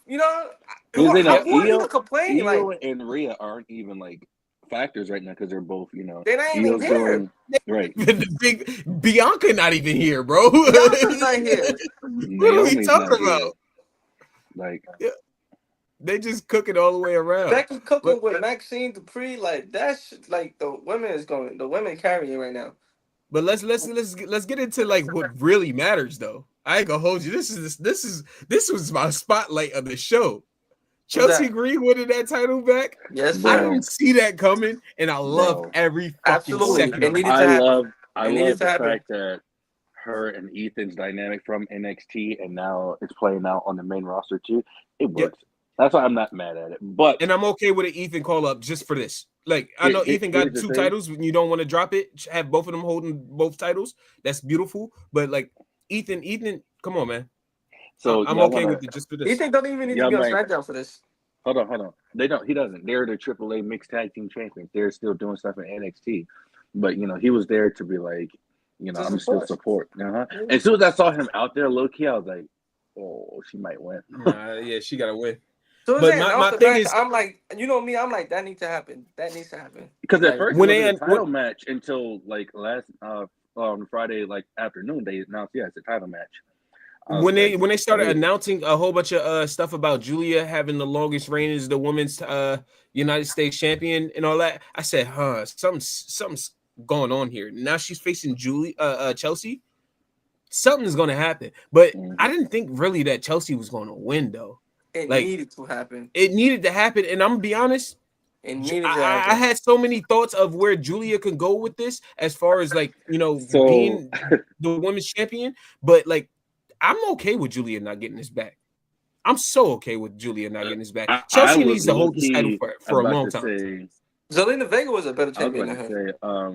Because they know who are you to complain? Like Io and Rhea aren't even like factors right now because they're both, they're not even Io's here. doing right. The big Bianca not even here, bro. Bianca's not here. What are we Naomi's not talking here. about? Like, Yeah, they just cook it all the way around. Becky cooking But with Maxine Dupree, like that's like the women carrying right now. but let's get into like what really matters though. I ain't gonna hold you. This was my spotlight of the show. What's Chelsea that? Green winning that title back. Yes, I sir. bro, didn't see that coming, and I loved bro, every fucking Absolutely. second It of it. needed to happen. I It needed love to the happen. fact that her and Ethan's dynamic from NXT and now it's playing out on the main roster too. It Yep. works. That's why I'm not mad at it. But And I'm okay with an Ethan call up just for this. Like I know Ethan here's got the 2 thing. titles. When you don't want to drop it, have both of them holding both titles. That's beautiful. But like Ethan, come on, man. So I'm y'all okay wanna with it just for You this. think don't even need to y'all be on might SmackDown for this? hold on. They don't. He doesn't. They're the AAA mixed tag team champions. They're still doing stuff in NXT, but he was there to be like, To I'm still support. support. As soon as I saw him out there, low key, I was like, oh, she might win. Nah, yeah, she gotta win. So as But they my announced the thing match, is I'm like, you know me, I'm like, that needs to happen. That needs to happen. Because at Like, first it when they wasn't a title when, match until like last on Friday like afternoon they announced it's a title match. I was like, when they started hey, announcing a whole bunch of stuff about Julia having the longest reign as the women's United States champion and all that, I said, something's going on here. Now she's facing Chelsea. Something's gonna happen. But I mhm. didn't think really that Chelsea was gonna win though. it Like needed to happen. it needed to happen, and I'm gonna be honest. It needed to I happen. had so many thoughts of where Julia could go with this, as far as like So being the women's champion. But like, I'm okay with Julia not getting this back. I'm so okay with Julia not getting this back. I Chelsea was needs to low hold this title key for a about long to time. say Zelina Vega was a better I was champion about than to her.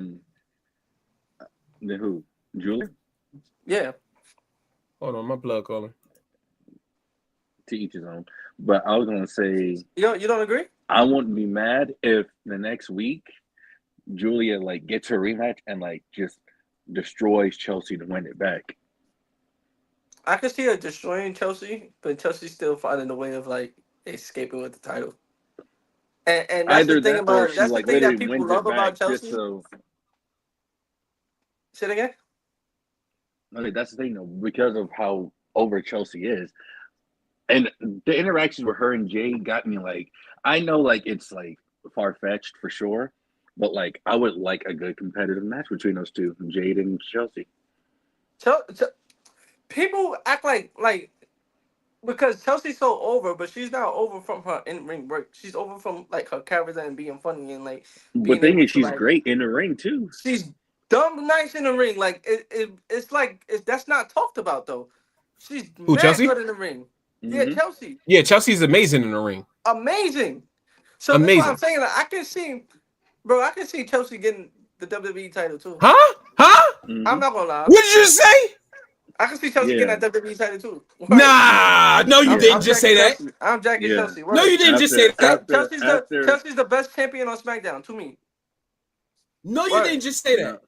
say then who? Julia? Yeah. Hold on, my blood calling. To each his own. But I was gonna say You don't agree? I wouldn't be mad if the next week Julia like gets her rematch and like just destroys Chelsea to win it back. I could see her destroying Chelsea, but Chelsea's still finding a way of like escaping with the title. And that's the Either thing that or about she that's the like thing that literally people wins love it back about just Chelsea. so Say it again. I mean that's the thing though, because of how over Chelsea is. And the interactions with her and Jade got me like I know like it's like far fetched for sure, but like I would like a good competitive match between those two, Jade and Chelsea. People act like because Chelsea's so over, but she's not over from her in ring work. She's over from like her character and being funny and like But being thing able is to she's like great in the ring too. she's dumb nice in the ring. Like it's like that's not talked about though. She's Who, mad Chelsea? good in the ring. Yeah, Mm-hmm. Chelsea, Yeah, Chelsea's amazing in the ring. amazing. So that's why I'm Amazing. saying like I can see Chelsea getting the WWE title too. Huh? Huh? I'm Mm-hmm. not gonna lie. What did you say? I can see Chelsea Yeah. getting that WWE title too. Right. Nah, no, you Yeah. didn't I'm just jacking say that. Chelsea. I'm jacking Yeah. Chelsea. No, you Word. didn't just say that. After Chelsea's the best champion on SmackDown to me. No, you Word. didn't just say that. no.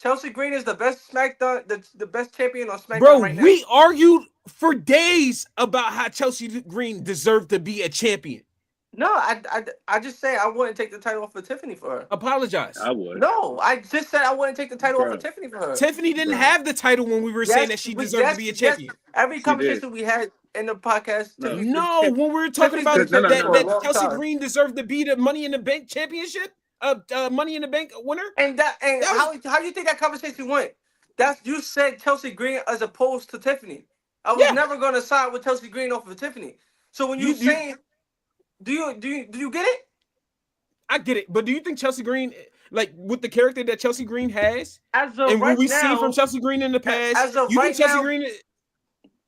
Chelsea Green is the best SmackDown, the best champion on SmackDown Bro, right now. we argued for days about how Chelsea Green deserved to be a champion. No, I just say I wouldn't take the title off of Tiffany for her. Apologize. I would. No, I just said I wouldn't take the title off of Bro. Tiffany for her. Tiffany didn't Bro. have the title when we were saying that she deserved to be a Yes. champion. Every She did. conversation we had in the podcast, No. Tiffany's been No, champion. when we were talking Tiffany's been about a No, no, champion that, no, for a that no. long Chelsea time. Green deserved to be the Money in the Bank championship, Money in the Bank winner. And That was how you think that conversation went? That's you said Chelsea Green as opposed to Tiffany. I was yeah. never gonna side with Chelsea Green over Tiffany. So when you You saying, do you get it? I get it, but do you think Chelsea Green, like with the character that Chelsea Green has, As of and what right we seen from now, Chelsea Green in the past, as of you think right Chelsea now, Green?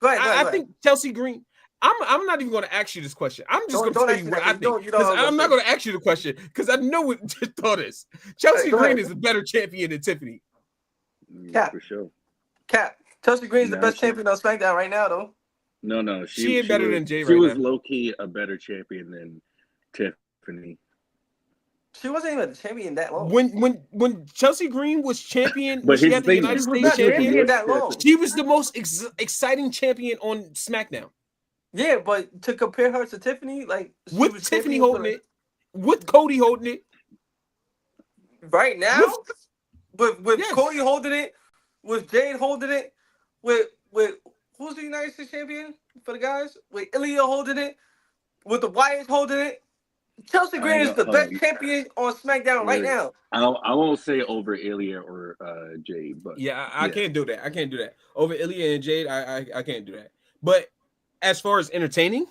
go ahead, I think Chelsea Green. I'm not even going to ask you this question. I'm just going to Don't tell ask you me what that I because think you don't because know what I'm I'm not gonna going to ask you the question because I know what your thought is. Chelsea Go Green ahead. is a better champion than Tiffany. Cap. For sure. Cap. Chelsea Green's the No, best champion on SmackDown right now, though. no. She ain't She better was than Jay she right was now. low key a better champion than Tiffany. She wasn't even a champion that long. When Chelsea Green was champion, when But she here's had the the thing United though. She was States not She was champion, champion US that long. champion. she was the most exciting champion on SmackDown. Yeah, but to compare her to Tiffany, like she With was Tiffany champion for holding it, with Cody holding it, right now. with With yes. Cody holding it, with Jade holding it, with who's the United States champion for the guys? With Ilya holding it, with the Wyatts holding it. Chelsea I Green ain't is gonna the hold best on. champion on SmackDown right Wait. now. I won't say over Ilya or Jade, but Yeah, I yeah. can't do that. I can't do that. Over Ilya and Jade, I can't do that. But as far as entertaining,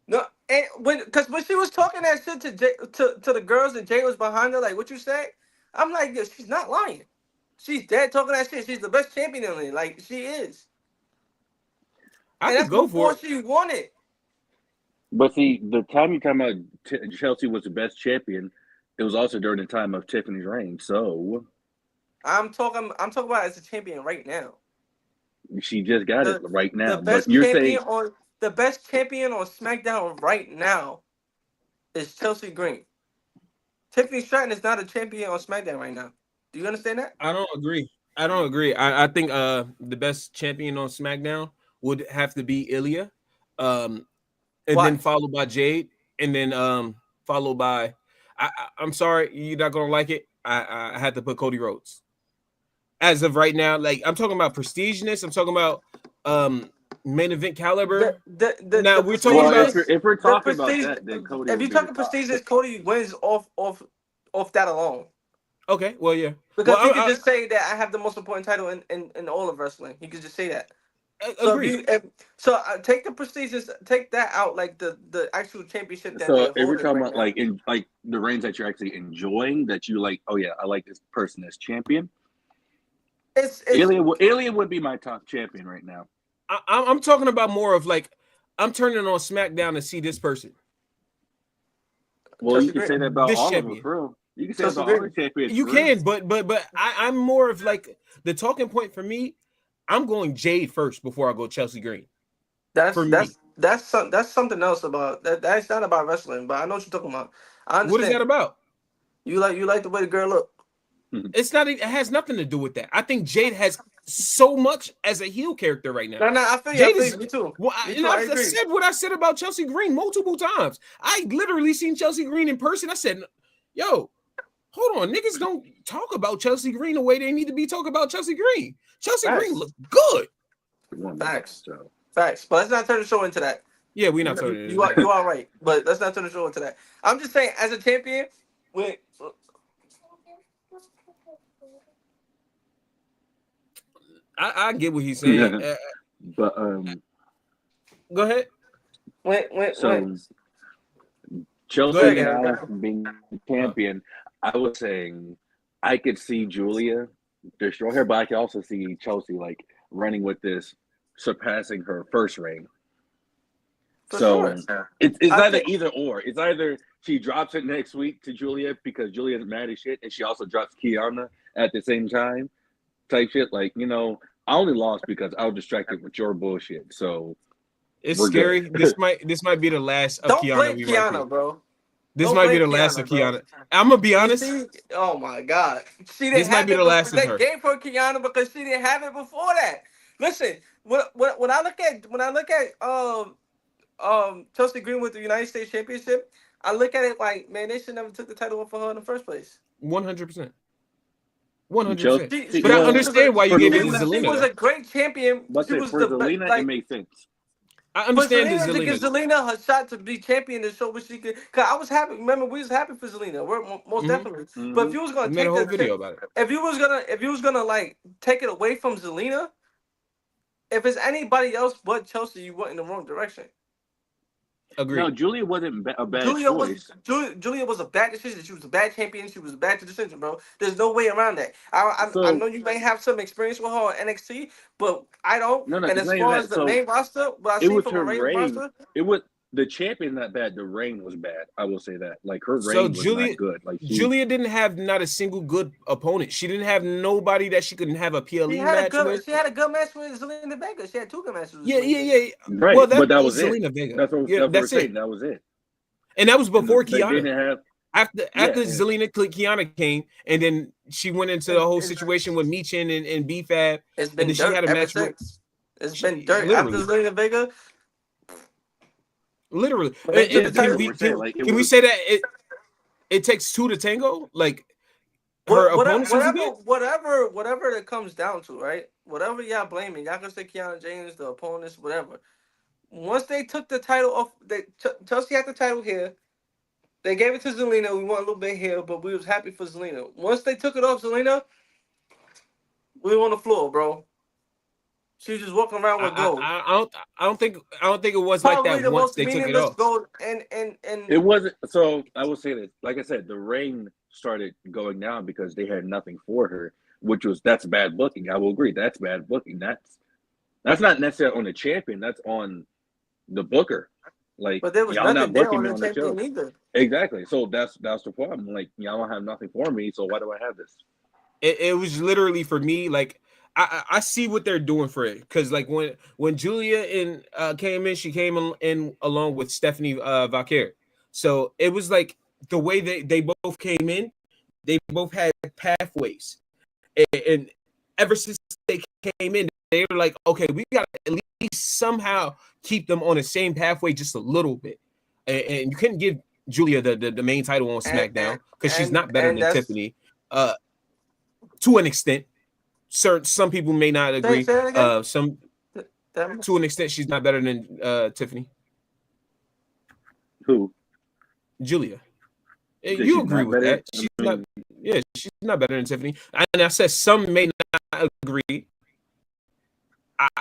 No, and when she was talking that shit to the girls and Jay was behind her, like what you said, I'm like, yo, she's not lying. She's dead talking that shit. She's the best champion in it. Like she is. I And could that's go for before it. she won it. But see, the time you talking about Chelsea was the best champion, it was also during the time of Tiffany's reign. So I'm talking about as a champion right now. she just got it The right the now. But best you're champion saying, on SmackDown right now is Chelsea Green. Tiffany Stratton is not a champion on SmackDown right now. Do you understand that? I don't agree. I think the best champion on SmackDown would have to be Ilya, and Why? then followed by Jade. and then followed by I'm sorry, you're not gonna like it. I had to put Cody Rhodes. As of right now, like I'm talking about prestigeness, I'm talking about main event caliber. Now we're talking Well, about if we're the talking about prestige. that, then Cody If would you're be the talking top. prestigious, Cody wins off that alone. okay, well, yeah. Because Well, he could just say that I have the most important title in all of wrestling. He could just say that. So agreed. take the prestigious, take that out, like the actual championship that So they're if you're holding talking right about now. like the reigns that you're actually enjoying, that you like, oh yeah, I like this person as champion. It's Alien would be my top champion right now. I'm talking about more of like I'm turning on SmackDown to see this person, Well, you Chelsea can say that Green. about this all of them, champion. for real. You can say that Chelsea about all the Green. champions, You for real. can, but I'm more of like the talking point for me. I'm going Jade first before I go Chelsea Green. That's For me, that's that's something else about that. That's not about wrestling, but I know what you're talking about. I what is that understand. about? You like the way the girl look. It's not. It has nothing to do with that. I think Jade has so much as a heel character right now. No, I feel you. I Jade feel is. you. Me too. Well, Me and too. I I've agree. said what I said about Chelsea Green multiple times. I literally seen Chelsea Green in person. I said, "Yo, hold on, niggas don't talk about Chelsea Green the way they need to be talking about Chelsea Green. Chelsea Green Facts. look good." Facts. So Facts. But let's not turn the show into that. Yeah, we're not You, talking. you are right. But let's not turn the show into that. I'm just saying, as a champion, when I get what he's saying. but Go ahead. when Go Chelsea ahead, Greg, Nick. now being champion, I was saying I could see Julia destroy her, but I could also see Chelsea like running with this, surpassing her first reign. for So sure. it's I either think either or. It's either she drops it next week to Julia because Julia's mad as shit, and she also drops Kiana at the same time, type shit. Like, I only lost because I was distracted with your bullshit. So It's we're good. scary. This might be the last of don't Kiana blame we might see. Kiana, bro. This Don't might be blame the last of Kiana, bro. Kiana. I'm gonna be You honest. see? Oh my God. She This didn't might have be it the before. last of They her. gave her Kiana because she didn't have it before that. Listen, when I look at Chelsea Green with the United States Championship, I look at it like, man, they should never took the title off of her in the first place. 100%. 100%. She But I Well, understand why you for gave it to Zelina, she Zelina was though. a great champion. let's She say was for the best. Zelina, it Like, makes sense. I for understand the Zelina to give Zelina. Zelina her shot to be champion to show what she could. Cause I was happy. Remember, we was happy for Zelina. We're most Mm-hmm. definitely. But Hmm if you was We gonna made a take whole video about it. if you was gonna like take it away from Zelina, if it's anybody else but Chelsea, you went in the wrong direction. No, Agreed. Julia wasn't a bad choice. Julia was a bad decision. She was a bad champion. She was a bad decision, bro. There's no way around that. I So know you may have some experience with her on NXT, but I don't. no, And it's as not even far as that. the So main roster, what I it see was from a her main reign. roster, It was the champion not bad. The reign was bad. I will say that. Like her So reign was not good. Like she Julia didn't have not a single good opponent. She didn't have nobody that she couldn't have a PLE match with. she had a good match with Zelina Vega. She had two good matches with Yeah, Zelina yeah, Vega. yeah. right, Well, but that that was was it. Zelina Vega. That's Yeah, what we're that's saying. it. That was it. And that was And before they Kiana. didn't have. After Yeah, Zelina Kiana came, and then she went into the whole situation with Michin and BFAB, It's and then been she dirt had a ever match with since. It's been dirt after literally. Zelina Vega. Literally. When they took the yeah. That's Can what title, we we're saying. Like it can we was. say that it takes two to tango? Like her opponents wasn't good. whatever that comes down to, right? Whatever y'all blaming, y'all can say Kiana James, the opponents, whatever. Once they took the title off, Chelsea had the title here. They gave it to Zelina. We want a little bit here, but we was happy for Zelina. Once they took it off Zelina, we were on the floor, bro. She was just walking around with gold. I don't think it was like Probably that the once most they took it meaningless off. gold, It wasn't. So I will say this. Like I said, the reign started going down because they had nothing for her, that's bad booking. I will agree. That's bad booking. That's not necessarily on the champion. That's on the booker. Like but there was y'all not nothing there booking on me the on the show. champion either. Exactly. So that's the problem. Like y'all don't have nothing for me. So why do I have this? It was literally for me like I see what they're doing for it because like when Julia came in, she came in along with Stephanie Valkyrie. So it was like the way they both came in, they both had pathways, and ever since they came in, they were like, okay, we got to at least somehow keep them on the same pathway just a little bit. and you couldn't give Julia the main title on SmackDown because she's not better than Tiffany. To an extent, some people may not agree. Say that Some again? to an extent, she's not better than Tiffany. Who? Julia. That You she's agree not with better? that? She's not. Yeah, she's not better than Tiffany. And I said some may not agree.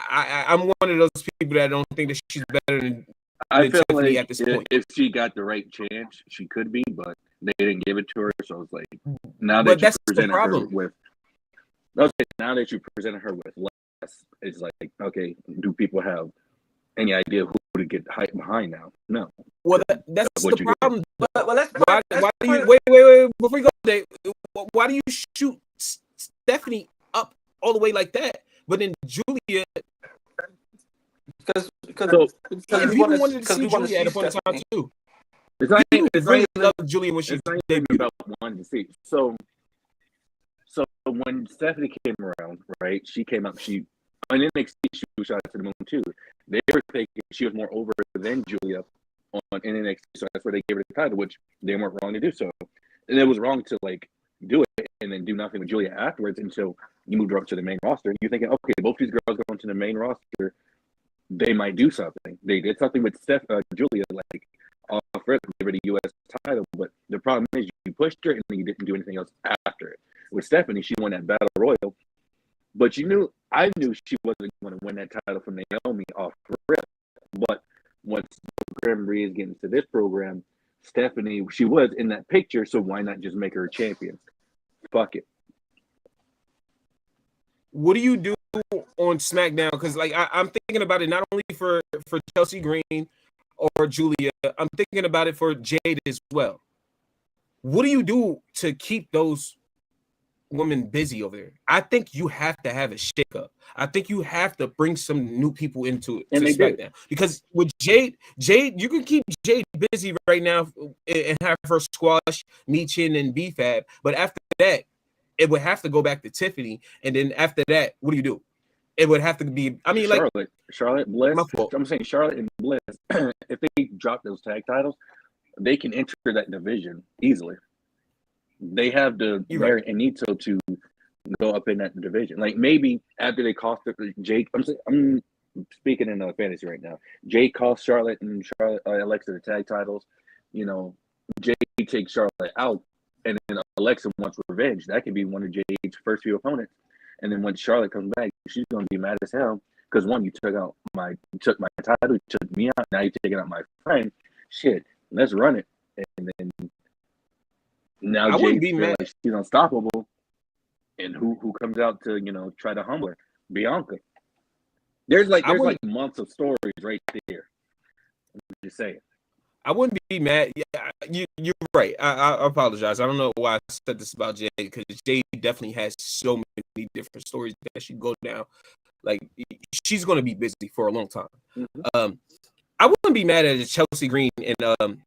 I'm one of those people that don't think that she's better than feel Tiffany like at this point. if she got the right chance, she could be, but they didn't give it to her. So it's like now But that you that's the presented her problem. with, now that you presented her with less, it's like, okay, do people have any idea who to get hyped behind now? No. Well, that's what the you problem. Well, let's Why do you wait before you go there? Why do you shoot Stephanie up all the way like that? But then Julia, because and we people want wanted to see Julia at a point in time too. It's Really loved Julia when she it's not even debuted. about wanting to see. So when Stephanie came around, right? She came up. She on NXT, she was shot to the moon too. They were thinking she was more over than Julia on NXT, so that's where they gave her the title, which they weren't wrong to do so. And it was wrong to like do it and then do nothing with Julia afterwards until you moved her up to the main roster. You're thinking, okay, both these girls going to the main roster, they might do something. They did something with Julia, like offer her the U.S. title, but the problem is you pushed her and then you didn't do anything else after it. With Stephanie, she won that Battle Royal, but I knew she wasn't going to win that title from Naomi off rip. But once Graham Marie is getting to this program, Stephanie, she was in that picture, so why not just make her a champion? Fuck it. What do you do on SmackDown? Because like I'm thinking about it not only for Chelsea Green or Julia, I'm thinking about it for Jade as well. What do you do to keep those women busy over there? I think you have to have a shakeup. I think you have to bring some new people into it to SmackDown. Because with Jade, you can keep Jade busy right now and have her squash Michin and B-Fab, but after that, it would have to go back to Tiffany, and then after that, what do you do? It would have to be. I mean, Charlotte Bliss. I'm saying Charlotte and Bliss. If they drop those tag titles, they can enter that division easily. They have the merit and need to go up in that division. Like maybe after they cost Jake. I'm speaking in fantasy right now. Jake cost Charlotte and Alexa the tag titles. You know, Jake takes Charlotte out, and then Alexa wants revenge. That could be one of Jake's first few opponents. And then when Charlotte comes back, she's gonna be mad as hell because one, you took my title, you took me out. Now you're taking out my friend. Shit, let's run it. And then now Jake feels like she's unstoppable. And who comes out to try to humble her? Bianca. There's like months of stories right there. I'm just saying. I wouldn't be mad. Yeah, you're right. I apologize. I don't know why I said this about Jade because Jade definitely has so many different stories that she go down. Like she's going to be busy for a long time. Mm-hmm. I wouldn't be mad at Chelsea Green and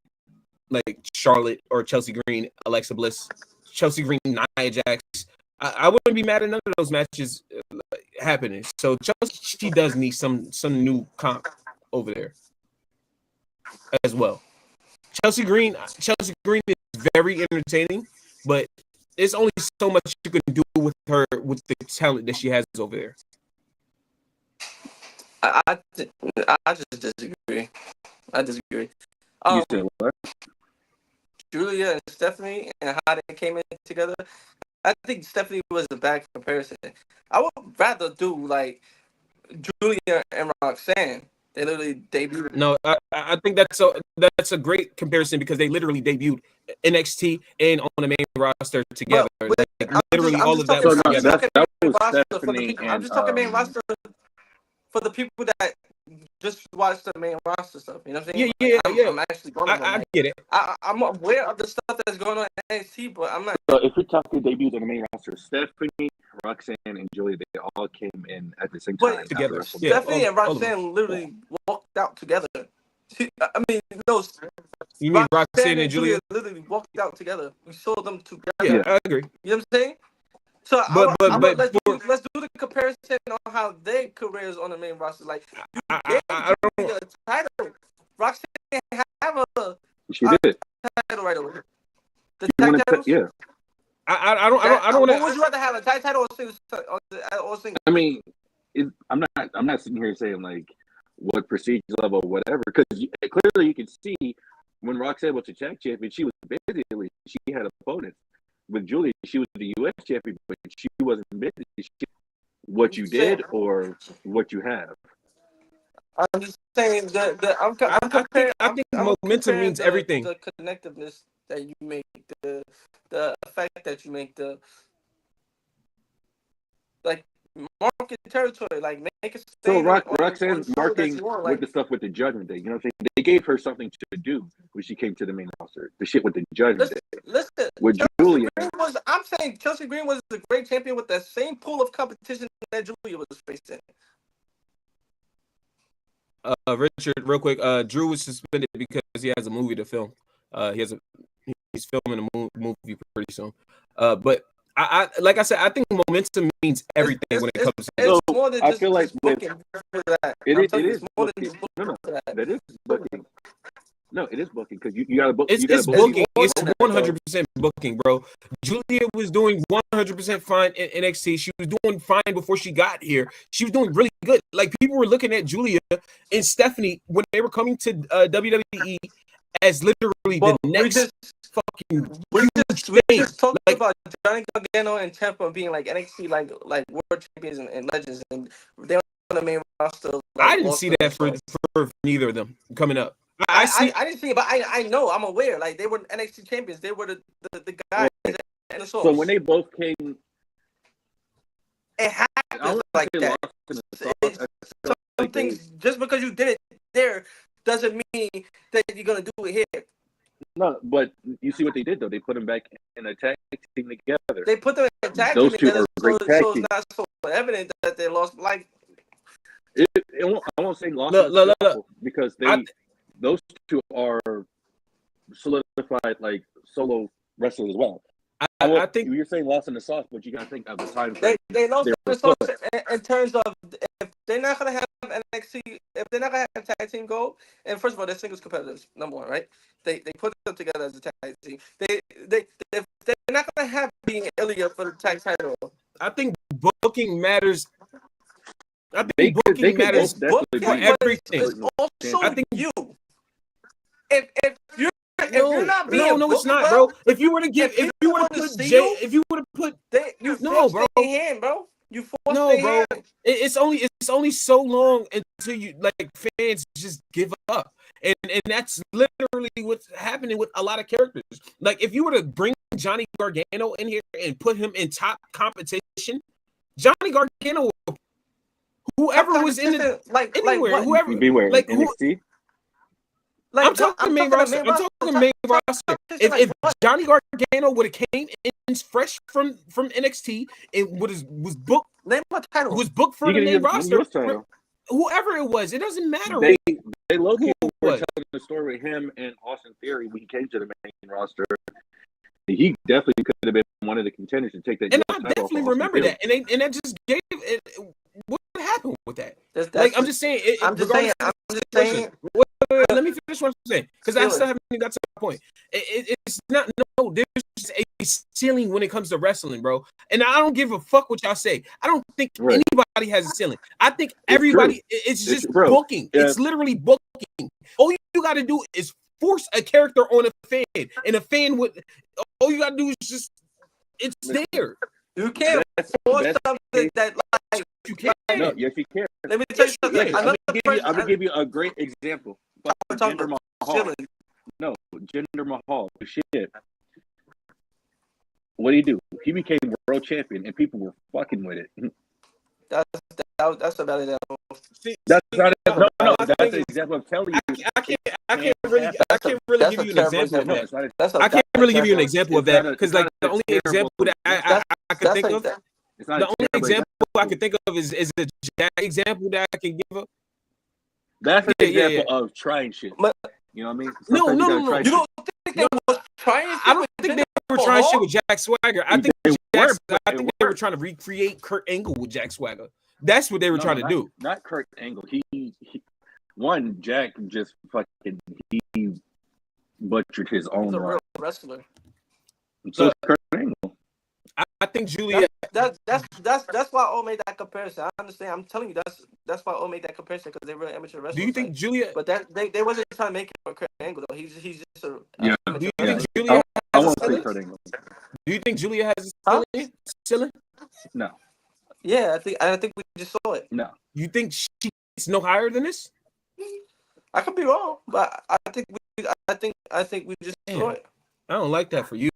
like Charlotte or Chelsea Green, Alexa Bliss, Chelsea Green, Nia Jax. I wouldn't be mad at none of those matches happening. So Chelsea, she does need some new comp over there as well. Chelsea Green is very entertaining, but there's only so much you can do with her with the talent that she has over there. I just disagree. I disagree. You said what? Julia and Stephanie and how they came in together. I think Stephanie was a bad comparison. I would rather do like Julia and Roxanne. They literally debuted. No, I think that's a great comparison because they literally debuted NXT and on the main roster together. All of that was together. I'm just talking main roster for the people that just watch the main roster stuff. You know what I'm saying? Yeah. I'm actually going I get it. I'm aware of the stuff that's going on in NXT, but I'm not. So if we're talking debuts on the main roster, Stephanie, Roxanne, and Julia, they all came in at the same time together. Stephanie and Roxanne literally walked out together. I mean, those. You mean Roxanne and Julia literally walked out together? We saw them together. Yeah, I agree. You know what I'm saying? So let's do the comparison on how their careers on the main roster. Like, you gave a title. Roxanne had have She did. title right over here. The She tag won titles. yeah. I don't want to. Would you rather have a tag title or single? Or single? I mean, I'm not sitting here saying like what prestige level, or whatever, because clearly you can see when Roxanne was the tag champion, she was basically she had opponents. With Julia, she was the U.S. champion, but she wasn't busy. What you did or what you have. I'm just saying I think momentum means everything. The connectiveness that you make, the effect that you make, the like market territory, like make it. So Roxanne's marking with the stuff with the Judgment Day. You know what I'm saying? They gave her something to do when she came to the main roster. The shit with the Judgment Day. Listen, with Julia. I'm saying Chelsea Green was a great champion with the same pool of competition that Julia was facing. Richard, real quick. Drew was suspended because he has a movie to film. He's filming a movie pretty soon. But I like I said, I think momentum means everything when it comes to it's more than I just feel like booking for that. It is more booking. than just booking. That is booking. No, it is booking because you got to book. It's booking. It's 100% booking, bro. Julia was doing 100% fine in NXT. She was doing fine before she got here. She was doing really good. Like people were looking at Julia and Stephanie when they were coming to WWE as literally the next fucking we thing. just talked about Johnny Gargano and Ciampa being like NXT like world champions and legends, and they on the main roster. I didn't see that for neither of them coming up. I didn't see it, but I know, I'm aware. Like they were NXT champions. They were the guys. Right. So when they both came, it happened like that. Some things, just because you did it there doesn't mean that you're gonna do it here. No, but you see what they did though. They put them back in a tag team together. They put them in a tag team together. Great tag so it's not so evident that they lost. Like I won't say lost because those two are solidified like solo wrestlers as well. I think you're saying lost in the sauce, but you gotta think of the time. They lost in the sauce in terms of if they're not gonna have NXT, if they're not gonna have tag team gold, and first of all, they're singles competitors, number one, right? They put them together as a tag team. If they're not gonna have being Ilya for the tag title. I think booking matters. I think booking matters for everything. It's also I think you. If you're not being no, it's not, bro. If you were to give, if you were to put Jay, if you were to put, you no, bro. Hand, bro. You force no, bro. Hand. It's only so long until you like fans just give up, and that's literally what's happening with a lot of characters. Like if you were to bring Johnny Gargano in here and put him in top competition, Johnny Gargano, whoever was in it, like anywhere, whoever, beware, like NXT. I'm talking main roster. I'm talking main roster. If Johnny Gargano would have came in fresh from NXT and was booked, was booked for the main roster, whoever it was, it doesn't matter. They low-key were telling the story with him and Austin Theory when he came to the main roster. He definitely could have been one of the contenders to take that. And I definitely remember that. And that just gave it. What happened with that? I'm just saying. I'm just saying. Wait, let me finish what I'm saying because I still haven't got to the point. It's not there's a ceiling when it comes to wrestling, bro. And I don't give a fuck what y'all say. I don't think anybody has a ceiling. I think everybody. It's just booking. Yeah. It's literally booking. All you got to do is force a character on a fan, and a fan would. All you got to do is just. It's there. You can't force something that like you can't. No, yes, you can. Let me tell you something. I'm gonna give you a great example. Jinder Mahal. No, Jinder Mahal. Shit. What do? He became world champion, and people were fucking with it. That's about it. That's not no. That's an example of telling you. I can't really give you an example of that. I can't really give you an example of that because like the only example that I could think of. The only example I could think of is a Jack example that I can give up. That's an example of trying shit. You know what I mean? No. You don't think they were trying? I don't think they were trying shit with Jack Swagger. I think they were trying to recreate Kurt Angle with Jack Swagger. That's what they were trying to do. Not Kurt Angle. He Jack just fucking he butchered his own He's a run. real wrestler. So Kurt Angle. I think Julia. That's why O made that comparison. I understand. I'm telling you, that's why O made that comparison because they're real amateur wrestlers. Do you think Julia? But that they wasn't trying to make him a Kurt Angle though. He's just a Yeah. Do you amateur think wrestler. Julia I has a want to say ceiling? Kurt Angle. Do you think Julia has Huh? a ceiling? No. Yeah, I think we just saw it. No. You think she's no higher than this? I could be wrong, but I think we just saw it. I don't like that for you.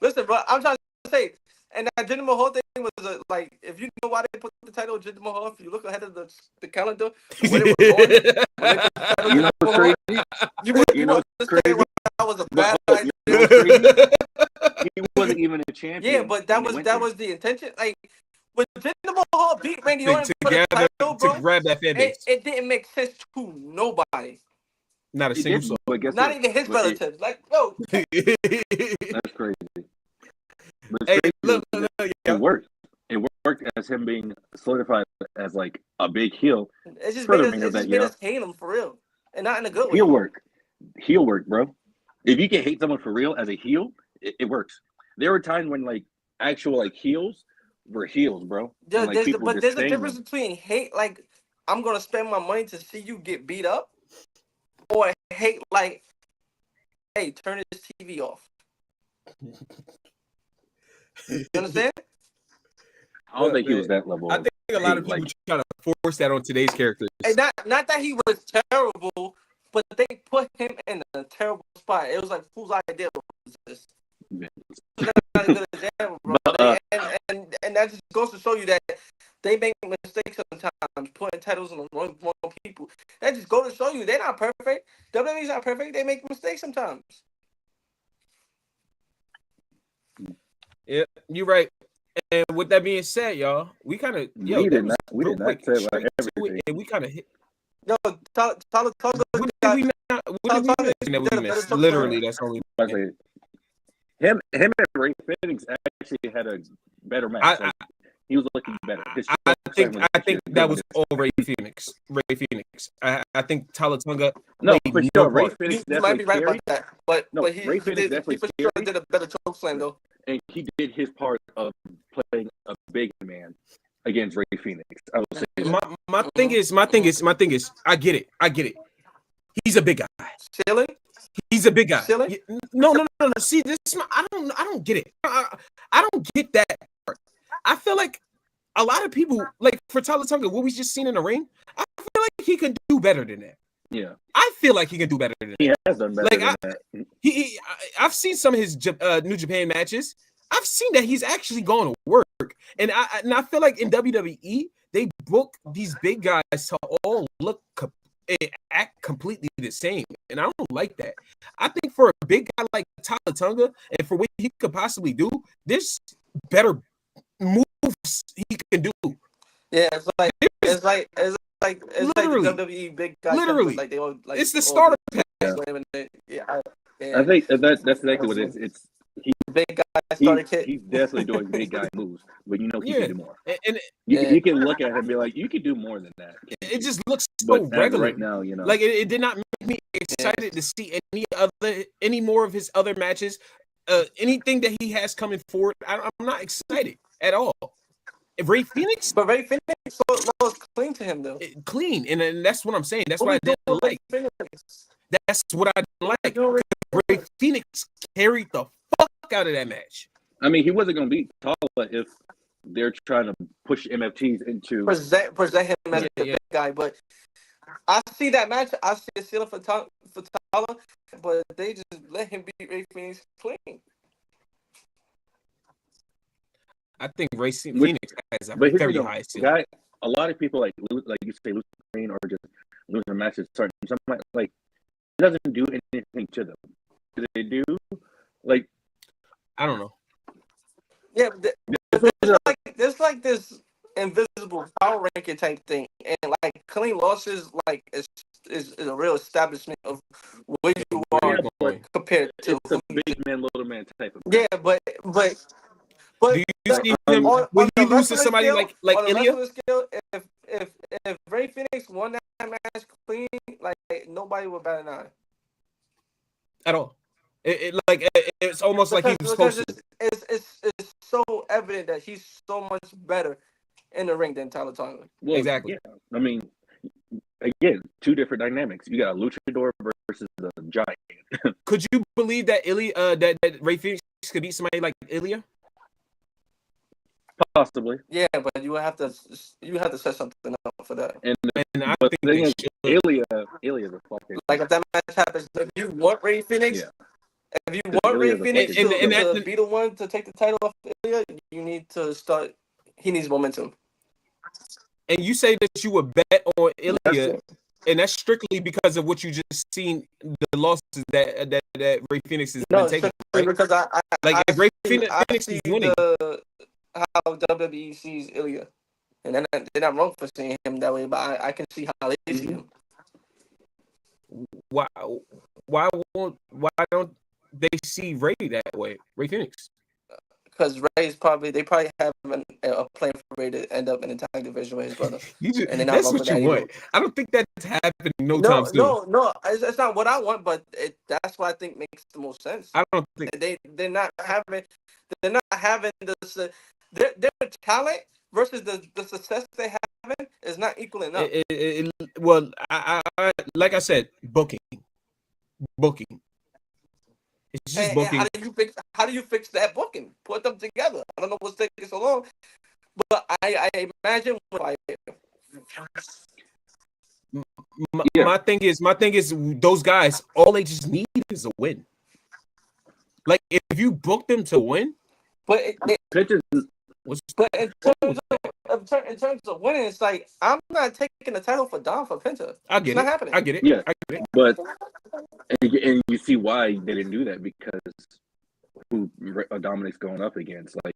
Listen, bro, I'm trying to say, and that Jinder Mahal thing was like, if you know why they put the title of Jinder Mahal, if you look ahead of the calendar, when it was going, when they put the title of You know Jinder what's Mahal, crazy? you know understand why that was a bad idea. You know what's crazy? He wasn't even a champion. Yeah, but that was the intention. Like when Jinder Mahal beat Randy Orton for the Together title, bro, to grab that fan base. it didn't make sense to nobody. Not a He single did, soul. but guess Not what? even his But relatives. Like, yo, That's crazy. But it's Hey, crazy look, because yeah. it worked. It worked as him being solidified as like a big heel. it just For made the us, remainder it of just that made year. us hate him for real, and not in a good way. Heel work, bro. If you can hate someone for real as a heel, it works. There were times when like actual like heels were heels, bro. Yeah, And, like, people but just there's a saying difference them. between hate, like I'm gonna spend my money to see you get beat up, or hate like, hey, turn this TV off. You understand? I don't think he was that level. I think a lot of hate, people try to force that on today's characters. And not that he was terrible, but they put him in a terrible spot. It was like, whose idea was this? Not a good example, bro. But, and that just goes to show you that they make mistakes sometimes, putting titles on the wrong people. That just goes to show you they're not perfect. WWE's not perfect. They make mistakes sometimes. Yeah, you're right. And with that being said, y'all, we kind of we did not say like everything. and we kind of hit. No, Tyler What did we not? What did we miss? That we missed? Literally, that's only. I say him and Ray Phoenix actually had a better match. He was looking better. I think that was all Ray Phoenix. I think Tyler Tunga. No, for sure. Ray part. Phoenix You might be right about that, but Ray Phoenix definitely for sure did a better choke slam though. And he did his part of playing a big man against Ray Phoenix. I will say that. My thing is, I get it. He's a big guy. Ceiling? He's a big guy. Ceiling? No. See, this is I don't get it. I don't get that part. I feel like a lot of people, like for Tyler Tunga, what we just seen in the ring, I feel like he can do better than that. Yeah, I feel like he can do better than that. He has done better than that. I've seen some of his New Japan matches. I've seen that he's actually going to work, and I feel like in WWE they book these big guys to all look act completely the same, and I don't like that. I think for a big guy like Tyler Tunga, and for what he could possibly do, there's better moves he can do. Yeah, it's like the WWE big guys. Literally, like they all like it's the starter pack. I think that's exactly what it is. It's big guy starter kit. He's definitely doing big guy moves, but he can do more. And you can look at him and be like, you can do more than that. It just looks so regular right now. Like it did not make me excited to see any more of his other matches. Anything that he has coming forward, I'm not excited at all. Ray Phoenix, but Ray Phoenix was clean to him though. Clean, and that's what I'm saying. That's what I didn't like. That's what I didn't like. Ray Phoenix carried the fuck out of that match. I mean, he wasn't going to beat Tala if they're trying to push MFTs into present him as the big guy. But I see that match. I see a ceiling for Tala, but they just let him beat Ray Phoenix clean. I think Ray Phoenix has a very high ceiling. A lot of people like you say lose clean or just losing matches. Something like it doesn't do anything to them. Do they do? Like I don't know. Yeah, there's like this invisible power ranking type thing, and like clean losses like is a real establishment of where you are compared to it's a big man, little man type of. Yeah, but do you see him when he loses somebody scale, like Ilya? Scale, if Ray Phoenix won that match clean, like nobody would bat an eye at all. It's almost like he was supposed to. It's so evident that he's so much better in the ring than Tyler Tomlin. Well, Exactly. Yeah. I mean, again, two different dynamics. You got a luchador versus a giant. Could you believe that that Ray Phoenix could beat somebody like Ilya? Possibly. Yeah, but you have to set something up for that. And I But think the thing they is, should. Ilya's a fucking. Like if that match happens, if you want Ray Phoenix, Yeah. if you want Ray Ilya's a Phoenix fucking- to be the one to take the title off Ilya, you need to start. He needs momentum. And you say that you would bet on Ilya, That's and that's strictly because of what you just seen the losses that Ray Phoenix has No, been taking. strictly Right? because Like if Ray Phoenix I is see winning, how WWE sees Ilya, and then they're not wrong for seeing him that way. But I can see how they see him. why don't they see Ray that way? Ray Phoenix. Because Ray's they probably have a plan for Ray to end up in the tag division with his brother. And they're not That's wrong what for you that want. either. I don't think that's happening no time soon. No, it's not what I want, but that's what I think makes the most sense. I don't think They're not having this. Their talent versus the success they having is not equaling up. well, I like I said, booking. It's just And booking. how do you fix that booking? Put them together. I don't know what's taking so long, but I imagine My thing is those guys, all they just need is a win. Like if you book them to win, but Pitches. in terms of winning, it's like I'm not taking the title for Dom for Penta. I get It's it. not happening. I get it. Yeah. I get it. But and you see why they didn't do that, because who Dominic's going up against, like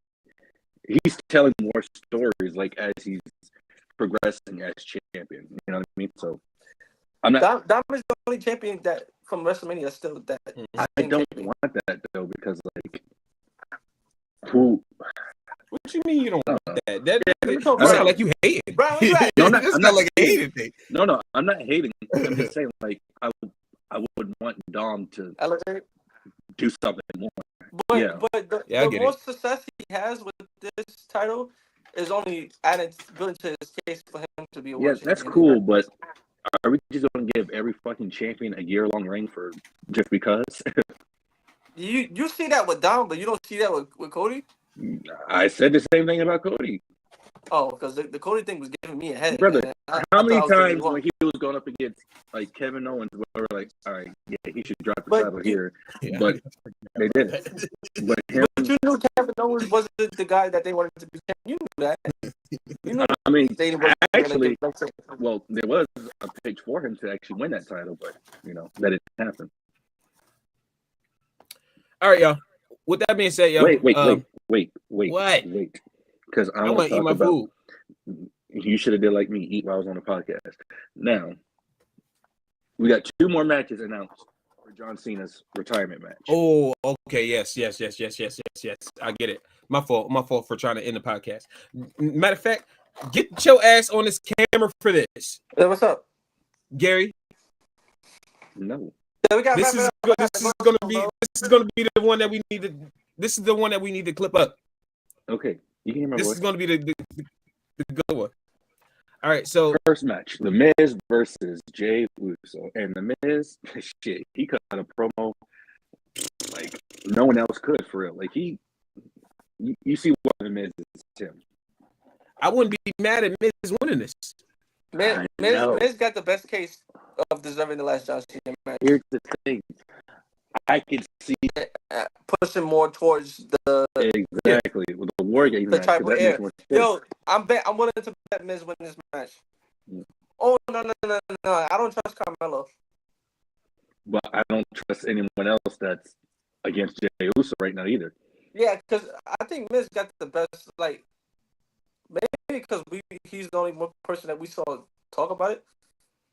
he's telling more stories like as he's progressing as champion. You know what I mean? So I'm not. Dom is the only champion that from WrestleMania still that. I don't want that though, because like who. What you mean you don't want that? That Yeah, sound like you hate it. Bro, you right. No, I'm this not sound like a hating. hated thing. No, I'm not hating. I'm just saying, like I would want Dom to Elevate. do something more. But Yeah. but the Yeah, I get more it. success he has with this title is only added building to his case for him to be a Yeah, world that's champion. cool, but are we just going to give every fucking champion a year-long reign for just because? You see that with Dom, but you don't see that with Cody. I said the same thing about Cody. Oh, because the Cody thing was giving me a headache. Brother, man. How I many thought I was gonna times be wrong. when he was going up against like Kevin Owens, we were like, all right, yeah, he should drop the But title you- here, Yeah. but they didn't. But him, But you knew Kevin Owens wasn't the guy that they wanted to be. You knew that. You knew I mean, they wasn't actually, gonna give well, there was a pitch for him to actually win that title, but you know that didn't happen. All right, y'all. With that being said, y'all. Wait. What? Wait, because I I want want to to eat talk my about. food. You should have did like me, eat while I was on the podcast. Now, we got 2 more matches announced for John Cena's retirement match. Oh, okay. Yes. I get it. My fault for trying to end the podcast. Matter of fact, get your ass on this camera for this, Hey, what's up? Gary. No. Yeah, we got This is gonna be the one that we need to. This is the one that we need to clip up. Okay, you can hear my This voice. is gonna be the good one. All right. So First match, The Miz versus Jey Uso, and The Miz, shit, he cut a promo like no one else could for real. Like you see why The Miz is him. I wouldn't be mad at Miz winning this. Miz got the best case of deserving the last John Cena match. Here's the thing, I can see Pushing more towards the exactly with the War Games the match. 'cause tribal that era. makes more sense. Yo, I'm willing to bet Miz win this match. Mm. Oh no! I don't trust Carmelo. But I don't trust anyone else that's against Jey Uso right now either. Yeah, because I think Miz got the best. Like maybe because he's the only one person that we saw talk about it,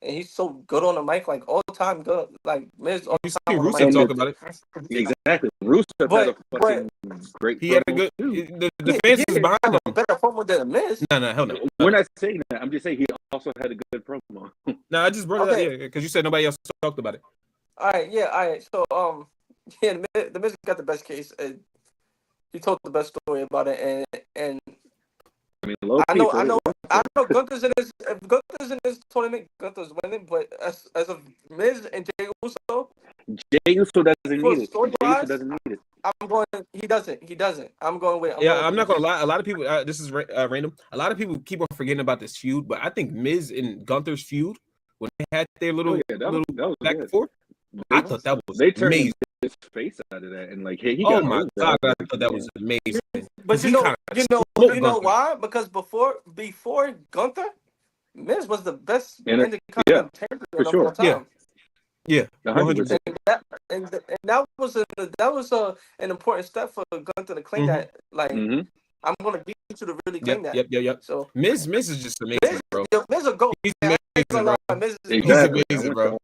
and he's so good on the mic, like all the time. Good, like Miz all You the see time on the Rusev mic. talk about it. Exactly. Rusev had a But- fucking great He had a promo, good. too. The fans He was behind have him. a better promo than Miz. No, hell no. We're not saying that. I'm just saying he also had a good promo. No, I just brought it up, yeah, because you said nobody else talked about it. All right. So yeah, the Miz got the best case. And he told the best story about it, and I mean, I know Gunther's in this tournament. Gunther's winning, but as of Miz and Jey Uso, Jey Uso doesn't need it. story Jey Uso wise, doesn't need it. I'm going. He doesn't. I'm going with. I'm not gonna lie. A lot of people. This is random. A lot of people keep on forgetting about this feud, but I think Miz and Gunther's feud when they had their little that was back good. and forth, I thought that was turned amazing. his face out of that, and like, hey, he Oh got my over god, it. I thought that was amazing. But you know why? Because before Gunther, Miz was the best Intercontinental champion of all time. Yeah, 100%. And that was an important step for Gunther to claim that. Like, I'm gonna beat you to really claim that. Yep. So Miz is just amazing, bro. Miz a goat. He's amazing, bro. He's amazing, bro.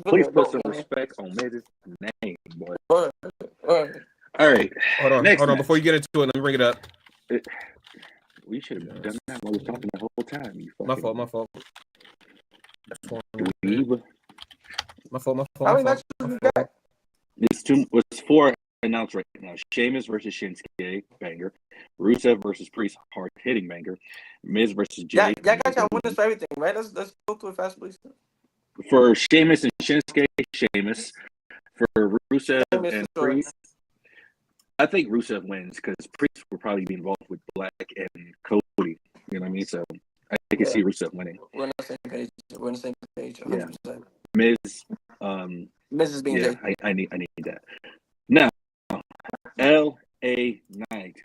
Please put some respect on Miz's name, boy. All right. Hold on. Before you get into it, let me bring it up. We should have done that while we were talking the whole time. My fault. My fault. It's 4 announced right now. Sheamus versus Shinsuke, banger. Rusev versus Priest, hard hitting banger. Miz versus Jey. Yeah, guys, I want this for everything, right? Let's go through it fast, please. For Sheamus and Shinsuke, Sheamus. For Rusev and Priest, I think Rusev wins because Priest will probably be involved with Black and Cody. You know what I mean? So I can see Rusev winning. We're on the same page. 100%. Yeah. Miz. Miz is being Jey. I need that. Now, L.A. Knight.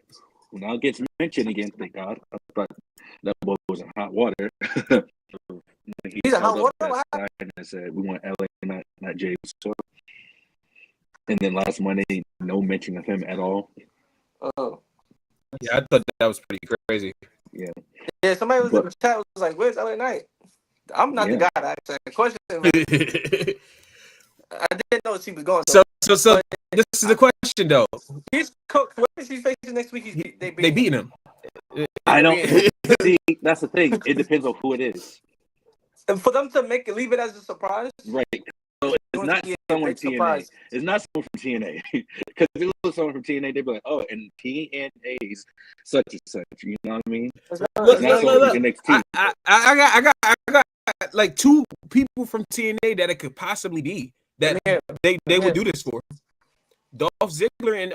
Now it gets mentioned again. Thank God. I thought that boy was in hot water. He's in hot water. And I said we want L.A. Knight, not Jey Uso. And then last Monday, no mention of him at all. Oh. Yeah, I thought that was pretty crazy. Yeah. Somebody was in the chat was like, "Where's LA Knight?" I'm not the guy that asked that question. I didn't know she was going. So this is the question though. He's cooked. What is he facing next week? They beating him. I don't see. That's the thing. It depends on who it is. And for them to leave it as a surprise, right? So it's not someone from TNA. It's not someone from TNA. Because if it was someone from TNA, they'd be like, "Oh, and TNA's such and such." You know what I mean? Look. I got like 2 people from TNA that it could possibly be that they would do this for. Dolph Ziggler and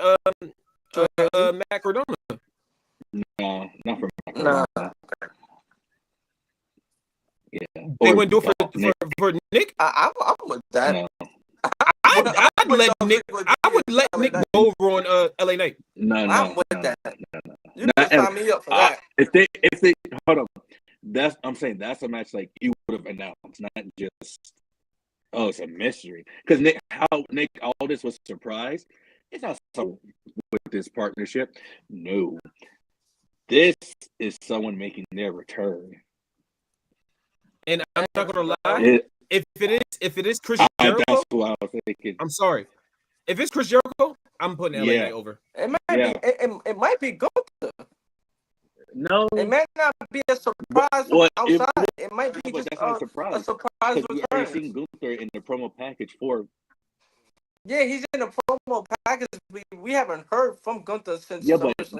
Matt Cardona. No, not for Matt Cardona. Nah. Yeah, they wouldn't do it for Nick. I'm with that. No. I would let Nick go over on LA Knight. No. I'm with that. No. You can sign me up for that. If they hold on, I'm saying that's a match like you would have announced, not just it's a mystery. Because Nick Aldis was surprised. It's not so with this partnership. No, this is someone making their return. And I'm not gonna lie. If it is Chris Jericho, that's who I was thinking. I'm sorry. If it's Chris Jericho, I'm putting LA Knight over. It might be good. No, it may not be a surprise outside. It might be just a surprise. Return. We've already seen Gunther in the promo package for. Yeah, he's in the promo package. We haven't heard from Gunther since. Yeah, but if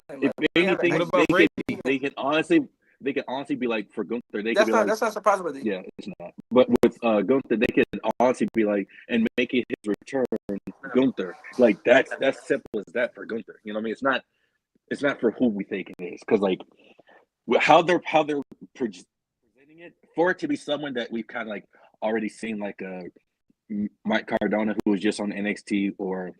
anything, they can honestly be like for Gunther. That's not surprising with it. Yeah, it's not. But with Gunther, they can honestly be like and making his return, Gunther. Like that's simple as that for Gunther. You know what I mean? It's not for who we think it is because like how they're presenting it for it to be someone that we've kind of like already seen like Mike Cardona who was just on NXT or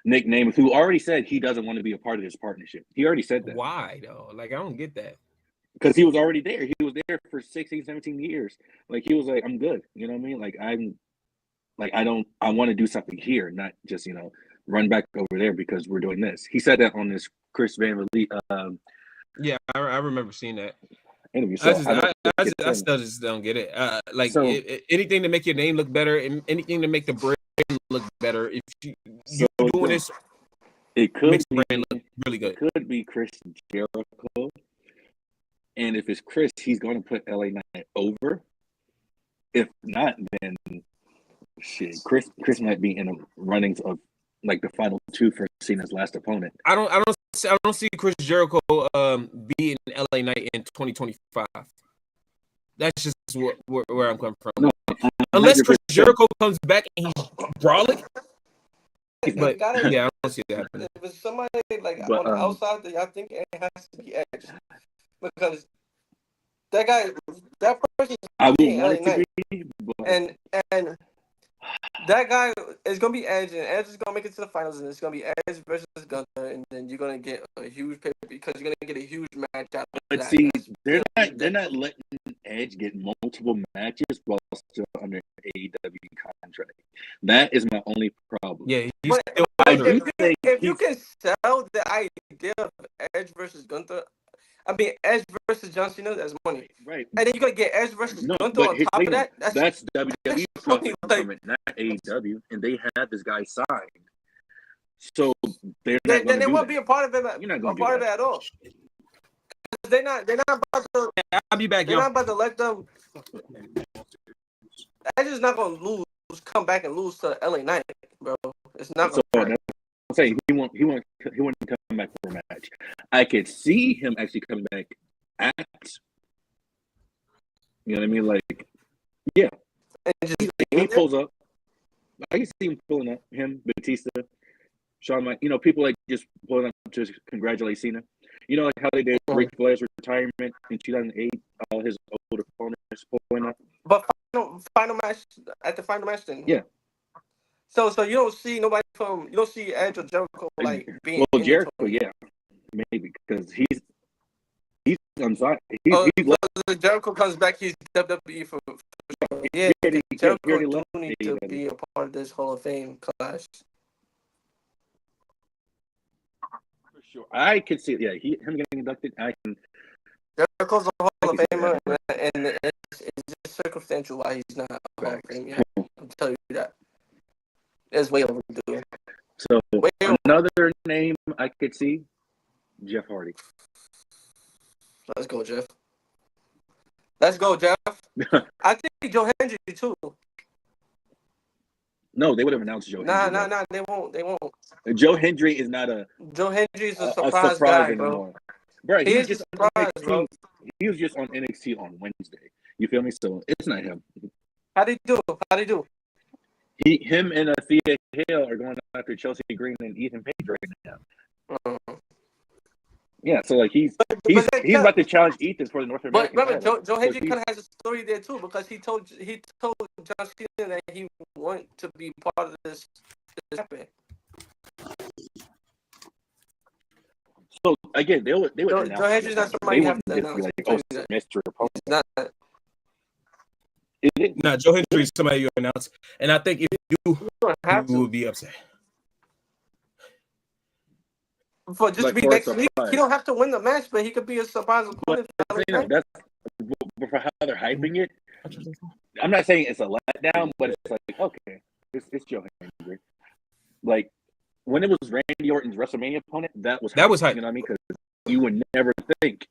Nick Namath who already said he doesn't want to be a part of this partnership. He already said that. Why though? Like I don't get that. Because he was already there. He was there for 16, 17 years. Like he was like, I'm good. You know what I mean? Like I want to do something here, not just, run back over there because we're doing this. He said that on this Chris Van Vliet. Yeah, I remember seeing that. Anyway, so I still just don't get it. Anything to make your name look better, and anything to make the brand look better. If you're doing this, it could makes the brand look really good. It could be Chris Jericho, and if it's Chris, he's going to put LA Knight over. If not, then shit, Chris might be in the runnings of like the final two for Cena's last opponent. I don't see Chris Jericho beating LA Knight in 2025. That's just where I'm coming from. No, unless 100%. Chris Jericho comes back and he's brawling. But gotta, yeah, I don't see that happening. If it's somebody like But, on the outside, I think it has to be Edge, because that guy, that person, I would beating want LA it to Knight. be, but and that guy is gonna be Edge, and Edge is gonna make it to the finals, and it's gonna be Edge versus Gunther, and then you're gonna get a huge pay because you're gonna get a huge match out of but that. see, they're not letting Edge get multiple matches while still under AEW contract. That is my only problem. Yeah, But if you can sell the idea of Edge versus Gunther, I mean Edge versus John Cena, that's money. Right. And then you're gonna get Edge versus Gunther but on top of that. That's WWE profit like, from it, not AEW, and they had this guy signed. So they're not then going they to won't be a part of it. You're not a gonna do part of that. it at all. They're not about to. I'll be back, They're y'all. not about to let them. Edge is not gonna lose. Come back and lose to LA Knight, bro. It's not So gonna happen. I'm saying he won't come back for a match. I could see him actually coming back at. You know what I mean? Like, yeah, And just he pulls up. I can see him pulling up. Him, Batista, Shawn Michaels. You know, people like just pulling up to congratulate Cena. You know, like how they did Ric Flair's retirement in 2008. All his old opponents pulling up. But final match at the final match then. Yeah. So you don't see nobody you don't see Edge or Jericho like being. Well, Jericho, yeah, maybe because he's on side. Jericho comes back, he's WWE for sure. Yeah, Jericho do need to be a part of this Hall of Fame class. For sure, I could see it. Yeah, him getting inducted. I can. Jericho's a Hall of Famer, and it's just circumstantial why he's not a Hall of Fame. Yeah, I'll tell you that. It's way overdue. So another name I could see, Jeff Hardy. Let's go, Jeff. I think Joe Hendry too. No, they would have announced Joe Hendry. Nah, they won't. Joe Hendry is not Joe Hendry's a surprise guy, anymore. Bro. Right, He is a surprise, bro. He was just on NXT on Wednesday. You feel me? So it's not him. How'd he do? Him and Thea Hale are going after Chelsea Green and Ethan Page right now. Yeah, so like he's about to challenge Ethan for the North American. But remember, Joe Hendry kind of has a story there too, because he told John Cena that he wanted to be part of this happen. So again, they would announce. Joe Hendry's not somebody you have to announce. Like, Mr. Opponent. Not. Nah, Joe Hendry is somebody you announce, and I think if you do, you will be upset. For just to be next week, he don't have to win the match, but he could be a surprise opponent. That's for how they're hyping it. I'm not saying it's a letdown, but it's like, okay, it's Joe Hendry. Like when it was Randy Orton's WrestleMania opponent, that was hype. You know what I mean? Because you would never think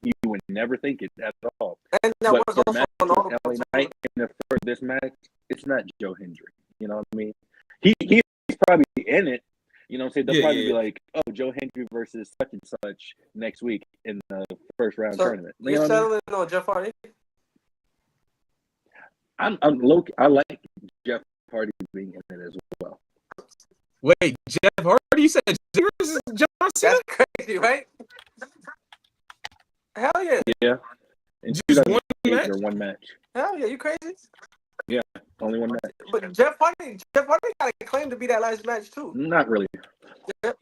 it at all. And that was also on all the LA Knight for this match, it's not Joe Hendry. You know what I mean? He's probably in it. You know what I'm saying? They'll probably be like, oh, Joe Hendry versus such and such next week in the first round tournament. You you're settling on Jeff Hardy? I'm low. I like Jeff Hardy being in it as well. Wait, Jeff Hardy? You said versus John Cena? That's crazy, right? Hell yeah. Yeah. And just one match? Hell yeah, you crazy? Yeah, only one match. But Jeff Hardy got a claim to be that last match too. Not really.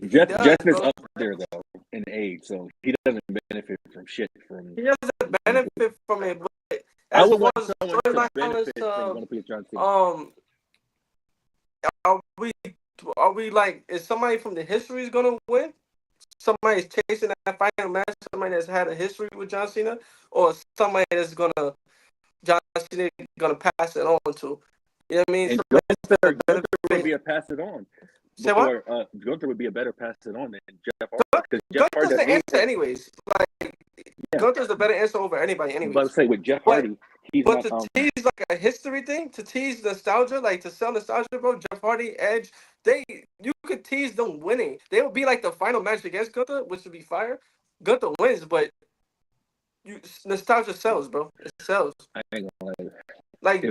Jeff is up there though in age, so he doesn't benefit from shit. He doesn't benefit from it. But I would want someone to benefit from going to be John Cena. Are we like, is somebody from the history is gonna win? Somebody's chasing that final match. Somebody that's had a history with John Cena, or somebody that's John Cena gonna pass it on to. You know what I mean? And Gunther would be a pass it on. Say what? Gunther would be a better pass it on than Jeff Hardy. Gunther's the answer anyways. Like, Gunther's the better answer over anybody anyways. But I say with Jeff Hardy, he's But not. to tease like a history thing, to tease nostalgia, like to sell nostalgia, bro. Jeff Hardy, Edge, you could tease them winning. They would be like the final match against Gunther, which would be fire. Gunther wins, but nostalgia sells, bro. It sells. I ain't gonna lie. Like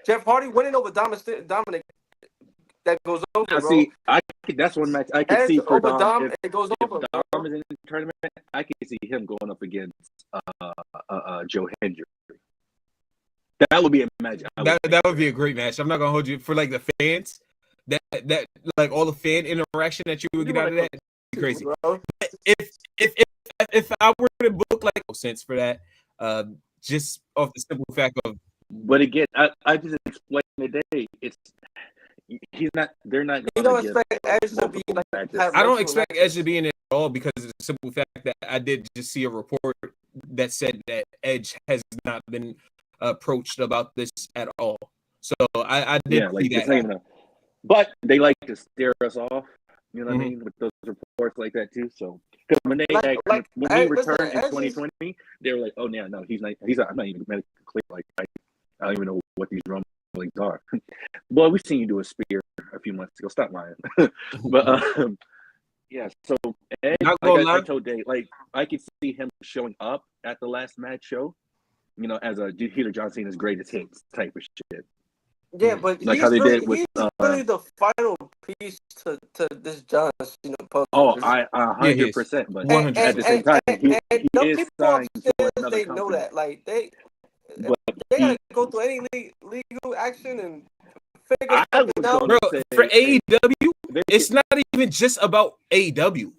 Jeff Hardy winning over Dominic, that goes over, Now, bro. see, that's one match I can Edge see for over Dom. it goes If over. Dom Bro. is in the tournament, I can see him going up against Joe Hendry. That would be a match. That would be a great match. I'm not gonna hold you for like the fans. That like all the fan interaction that you would get out of that, it'd be crazy. Bro. If I were to book like no sense for that, just off the simple fact of. But again, I just explained today. They're not. You don't expect Edge to be like. I don't expect Edge to be in it at all because of the simple fact that I did just see a report that said that Edge has not been approached about this at all. So I did see that. But they like to stare us off. You know what I mean? With those reports like that too. So because when he returned in 2020, they were like, "Oh no, he's not. I'm not even medically clear. Like I don't even know what these rumblings are." Boy, we seen you do a spear a few months ago. Stop lying. But yeah. So Edge, I told Dave, like I could see him showing up at the last match show. You know, as a Healer John Cena's greatest hits type of shit. Yeah, but like how they did with really the final piece to this John Cena puzzle. Oh, 100%. But at the same time, he is signed to another they company. know that, like they gotta go through any legal action and figure something out. Bro, for AEW, it's not even just about AEW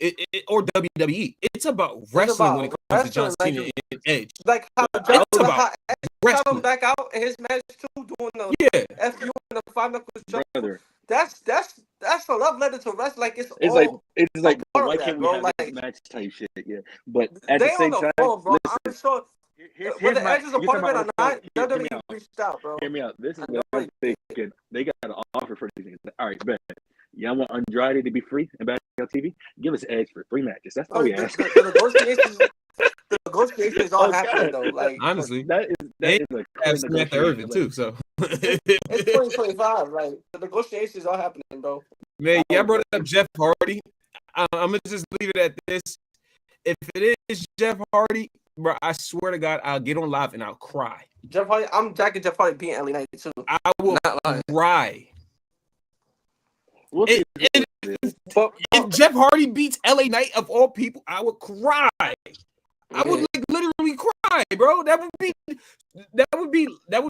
or WWE. It's about wrestling when it comes to John Cena and Edge. Like how Edge got him back out in his match too, doing the FU and the 5 knuckles jump. That's a love letter to wrestling. Like it's like why can't we have this match type shit? Yeah, but at the same time, bro. listen, I'm sure. Whether the Edge is a part of it or not, WWE reached out, bro. Hear me out. This is what I'm thinking. They got an offer for these things. All right, bet. Y'all want Andrade to be free and back on TV? Give us Edge for 3 matches. That's all we ask. The negotiations all happening though. Like honestly, that is a Samantha Irvin too. So it's 2025. Like the negotiations are happening, bro. Man, y'all brought up Jeff Hardy. I'm gonna just leave it at this. If it is Jeff Hardy, bro, I swear to God, I'll get on live and I'll cry. Jeff Hardy, I'm jacking Jeff Hardy beating LA Knight too. I will cry. If Jeff Hardy beats LA Knight of all people, I would cry. I would like literally cry, bro. That would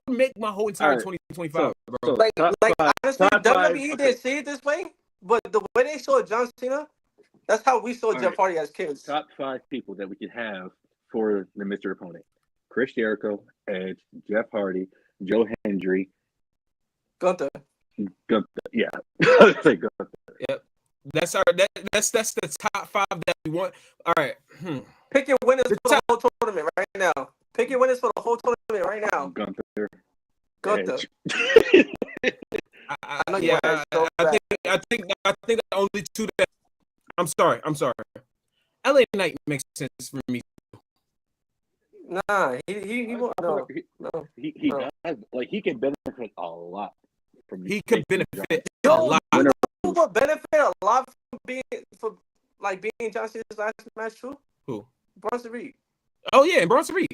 make my whole entire 2025, bro. Like honestly, WWE didn't see it this way, but the way they saw John Cena, that's how we saw Jeff Hardy as kids. Top 5 people that we could have for the Mr. Opponent: Chris Jericho, Edge, Jeff Hardy, Joe Hendry, Gunther. Yeah. Yep. That's the top 5 that we want. All right. Pick your winners for the whole tournament right now. Pick your winners for the whole tournament right now. Gunther. I think the only 2 that I'm sorry. LA Knight makes sense for me. Nah, he won't. No. He does. Like he can benefit a lot from. He could benefit a lot. Who would benefit a lot from being John Cena's last match too? Who? Bronson Reed. Oh yeah, and Bronson Reed.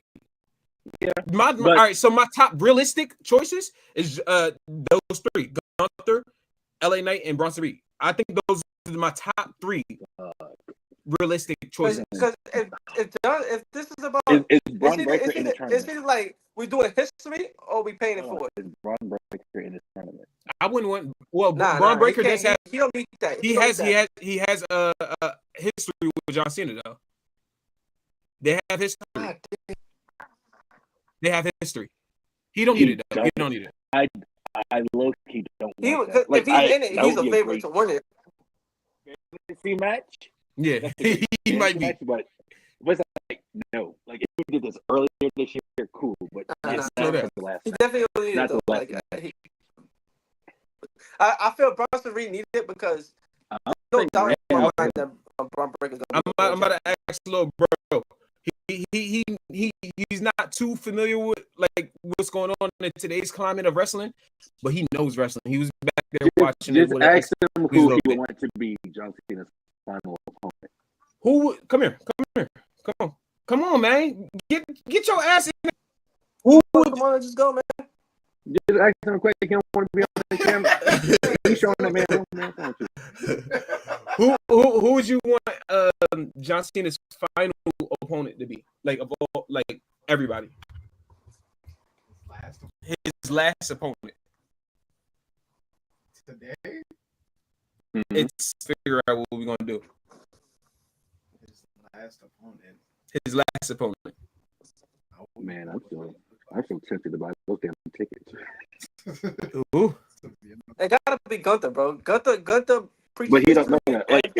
Yeah. All right, so my top realistic choices is those 3: Gunther, LA Knight, and Bronson Reed. I think those are my top 3 realistic choices. Because if this is about, is Braun Breaker in the tournament? Is it like we doing history or we paying it forward? Is Braun Breaker in the tournament? I wouldn't want. Well, Braun Breaker does have. He don't need that. He has a history with John Cena though. They have history. They have history. He don't need it though. He don't need it. I low-key don't. If he's in it, he's a favorite to win it. See match? Yeah, he might be. But it's like no. Like if we did this earlier this year, cool. But the last. He definitely needed it. Like, I feel Bronson Reed needed it because no doubt in my mind that Braun Breaker. I'm about to ask little bro. He's not too familiar with like what's going on in today's climate of wrestling, but he knows wrestling. He was back there watching Just it. ask him who he would want to be John Cena's final opponent. Who? Come here. Come on, man. Get your ass in there. Who? Come on, let's just go, man. Just ask him a question. He don't want to be on the camera. He's showing up, man. Who would you want John Cena's final opponent to be? Like of all, like everybody. His last opponent. Today? It's figure out what we're gonna do. His last opponent. His last opponent. Oh man, I'm so tempted to buy those damn tickets. Ooh. It gotta be Gunther, bro. Gunther. But he don't know that. Like,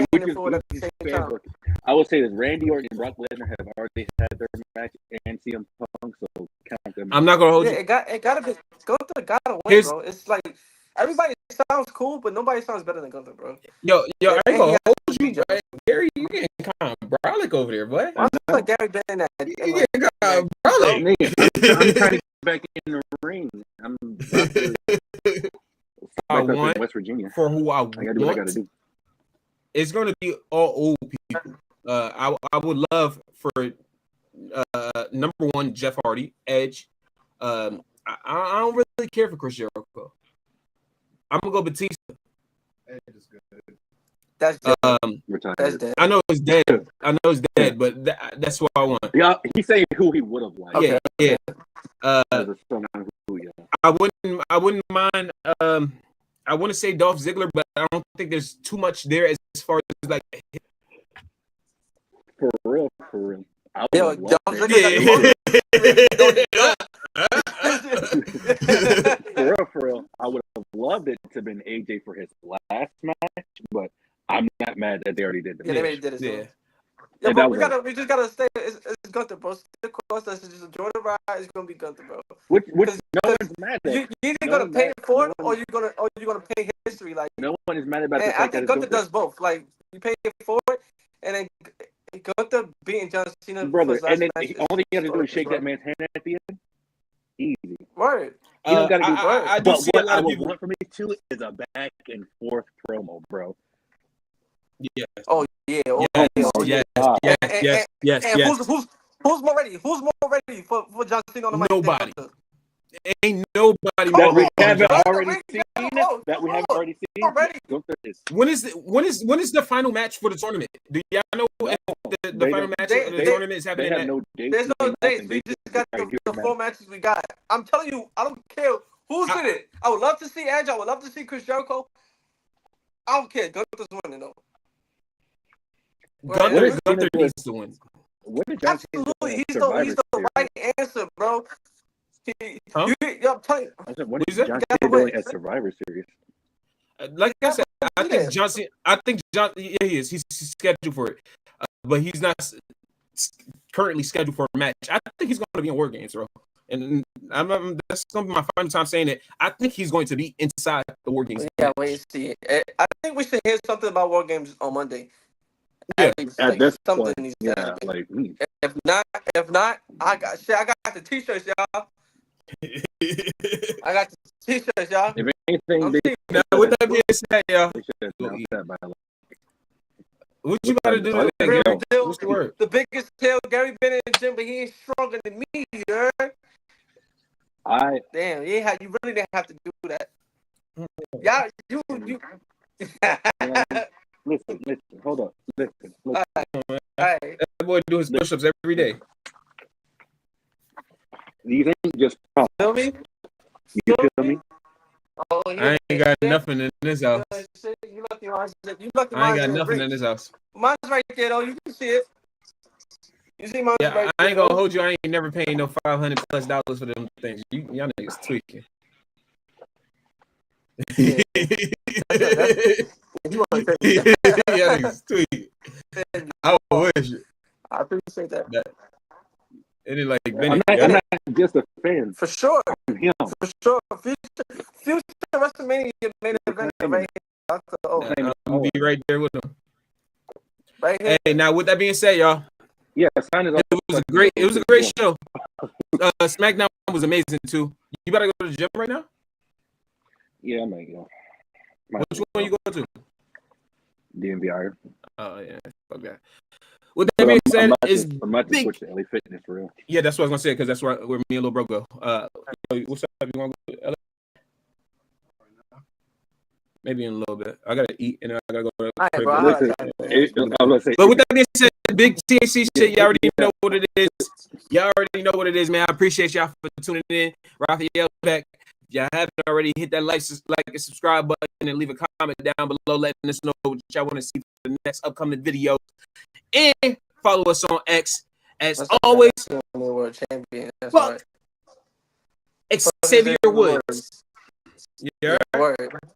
I would say that Randy Orton and Brock Lesnar have already had their match and CM Punk, so count them. I'm not gonna hold you. It gotta be Gunther. Gotta win, bro. It's like everybody sounds cool, but nobody sounds better than Gunther, bro. Yo, I ain't gonna hold you, bro. Gary, you getting kind of brolic over there, boy. I'm just like Gary Bennett. You getting kind of brolic. I'm trying to get back in the ring. I'm I want West Virginia for who I gotta do what I gotta do. It's gonna be all old people. I would love for number one Jeff Hardy, Edge. I don't really care for Chris Jericho. I'm gonna go Batista. Edge is good. That's dead. That's dead. I know it's dead. But that's what I want. Yeah, he's saying who he would have liked. Yeah. Who, yeah. I wouldn't mind. I want to say Dolph Ziggler, but I don't think there's too much there as far as like. For real. Yo, Dolph Ziggler. For real. I would have loved it to have been AJ for his last match, but I'm not mad that they already did the match. They already did it. Yeah. Yeah, but we just gotta stay. It's Gunther, bro. Of course, that's just enjoy the ride. It's gonna be Gunther, bro. Which no one's mad at. You either gonna pay it forward or you're gonna pay history. Like no one is mad about and the I fact think that Gunther does both. Like you pay it forward, and then Gunther beating John Cena, brother. And then match all you have to do is shake that man's hand at the end. Easy. Word. You don't gotta do I do but see what a lot I of would people. want from it too is a back and forth promo, bro. Yeah. Oh yeah. Yes. And who's more ready? Who's more ready for John Cena on the mic? Nobody. Ain't nobody That we haven't on. already seen. That we haven't already seen. Already. When is the final match for the tournament? Do y'all know if the final match of the tournament is happening? They have no dates. There's no dates. We just got the 4 matches we got. I'm telling you, I don't care who's in it. I would love to see Edge. I would love to see Chris Jericho. I don't care. Gunther's winning though. Gunther needs to win. Absolutely, he's the right answer, bro. I'm telling you. I said, what is John Cena doing at Survivor Series? Like I said, I think Johnson. Yeah, he is. He's scheduled for it, but he's not currently scheduled for a match. I think he's going to be in War Games, bro. And that's going to be my final time saying it. I think he's going to be inside the War Games. Yeah, wait and see. I think we should hear something about War Games on Monday. Yeah, at this something point, needs yeah, to happen. like If not, I got the t-shirts, y'all. I got the t-shirts, y'all. If anything, now with that being said, y'all, they should announce that by what you about to do today, Gary? What's the word? The biggest tail, Gary Bennett in the gym, but he ain't stronger than me, you heard? Damn, you really didn't have to do that. Y'all, you. Listen, hold up. Listen. All right. That boy do his push-ups every day. These ain't just Feel me? You feel me? Oh, I ain't got nothing in this house. You lucky, I ain't got nothing in this house. Mine's right there, though. You can see it. You see mine right there. I ain't gonna hold you. I ain't never paying no $500+ for them things. Y'all niggas tweaking. Yeah. You want to say that? Y'all niggas tweaking. I wish. I appreciate that. It ain't like Benny. I'm not just a fan. For sure. Him. For sure. Future WrestleMania main event right here. I'm gonna be right there with him. Right here. Hey, now with that being said, y'all, Yeah, sign is. It was a great show. SmackDown was amazing too. You better go to the gym right now. Yeah, I might go. Which one you go to? DMVR. Oh yeah, fuck that. With that being said, I'm about to switch to LA Fitness for real. Yeah, that's what I was gonna say because that's where me and Lil Bro go. What's up? You want to go to LA? Maybe in a little bit. I gotta eat and then I gotta go. But with that being said, big THC shit. You already know what it is. Y'all already know what it is, man. I appreciate y'all for tuning in. Raphael back. If y'all haven't already, hit that like and subscribe button and leave a comment down below letting us know what y'all want to see for the next upcoming video. And follow us on X. As always, world champion. That's fuck right. Xavier Woods. Yeah. Word.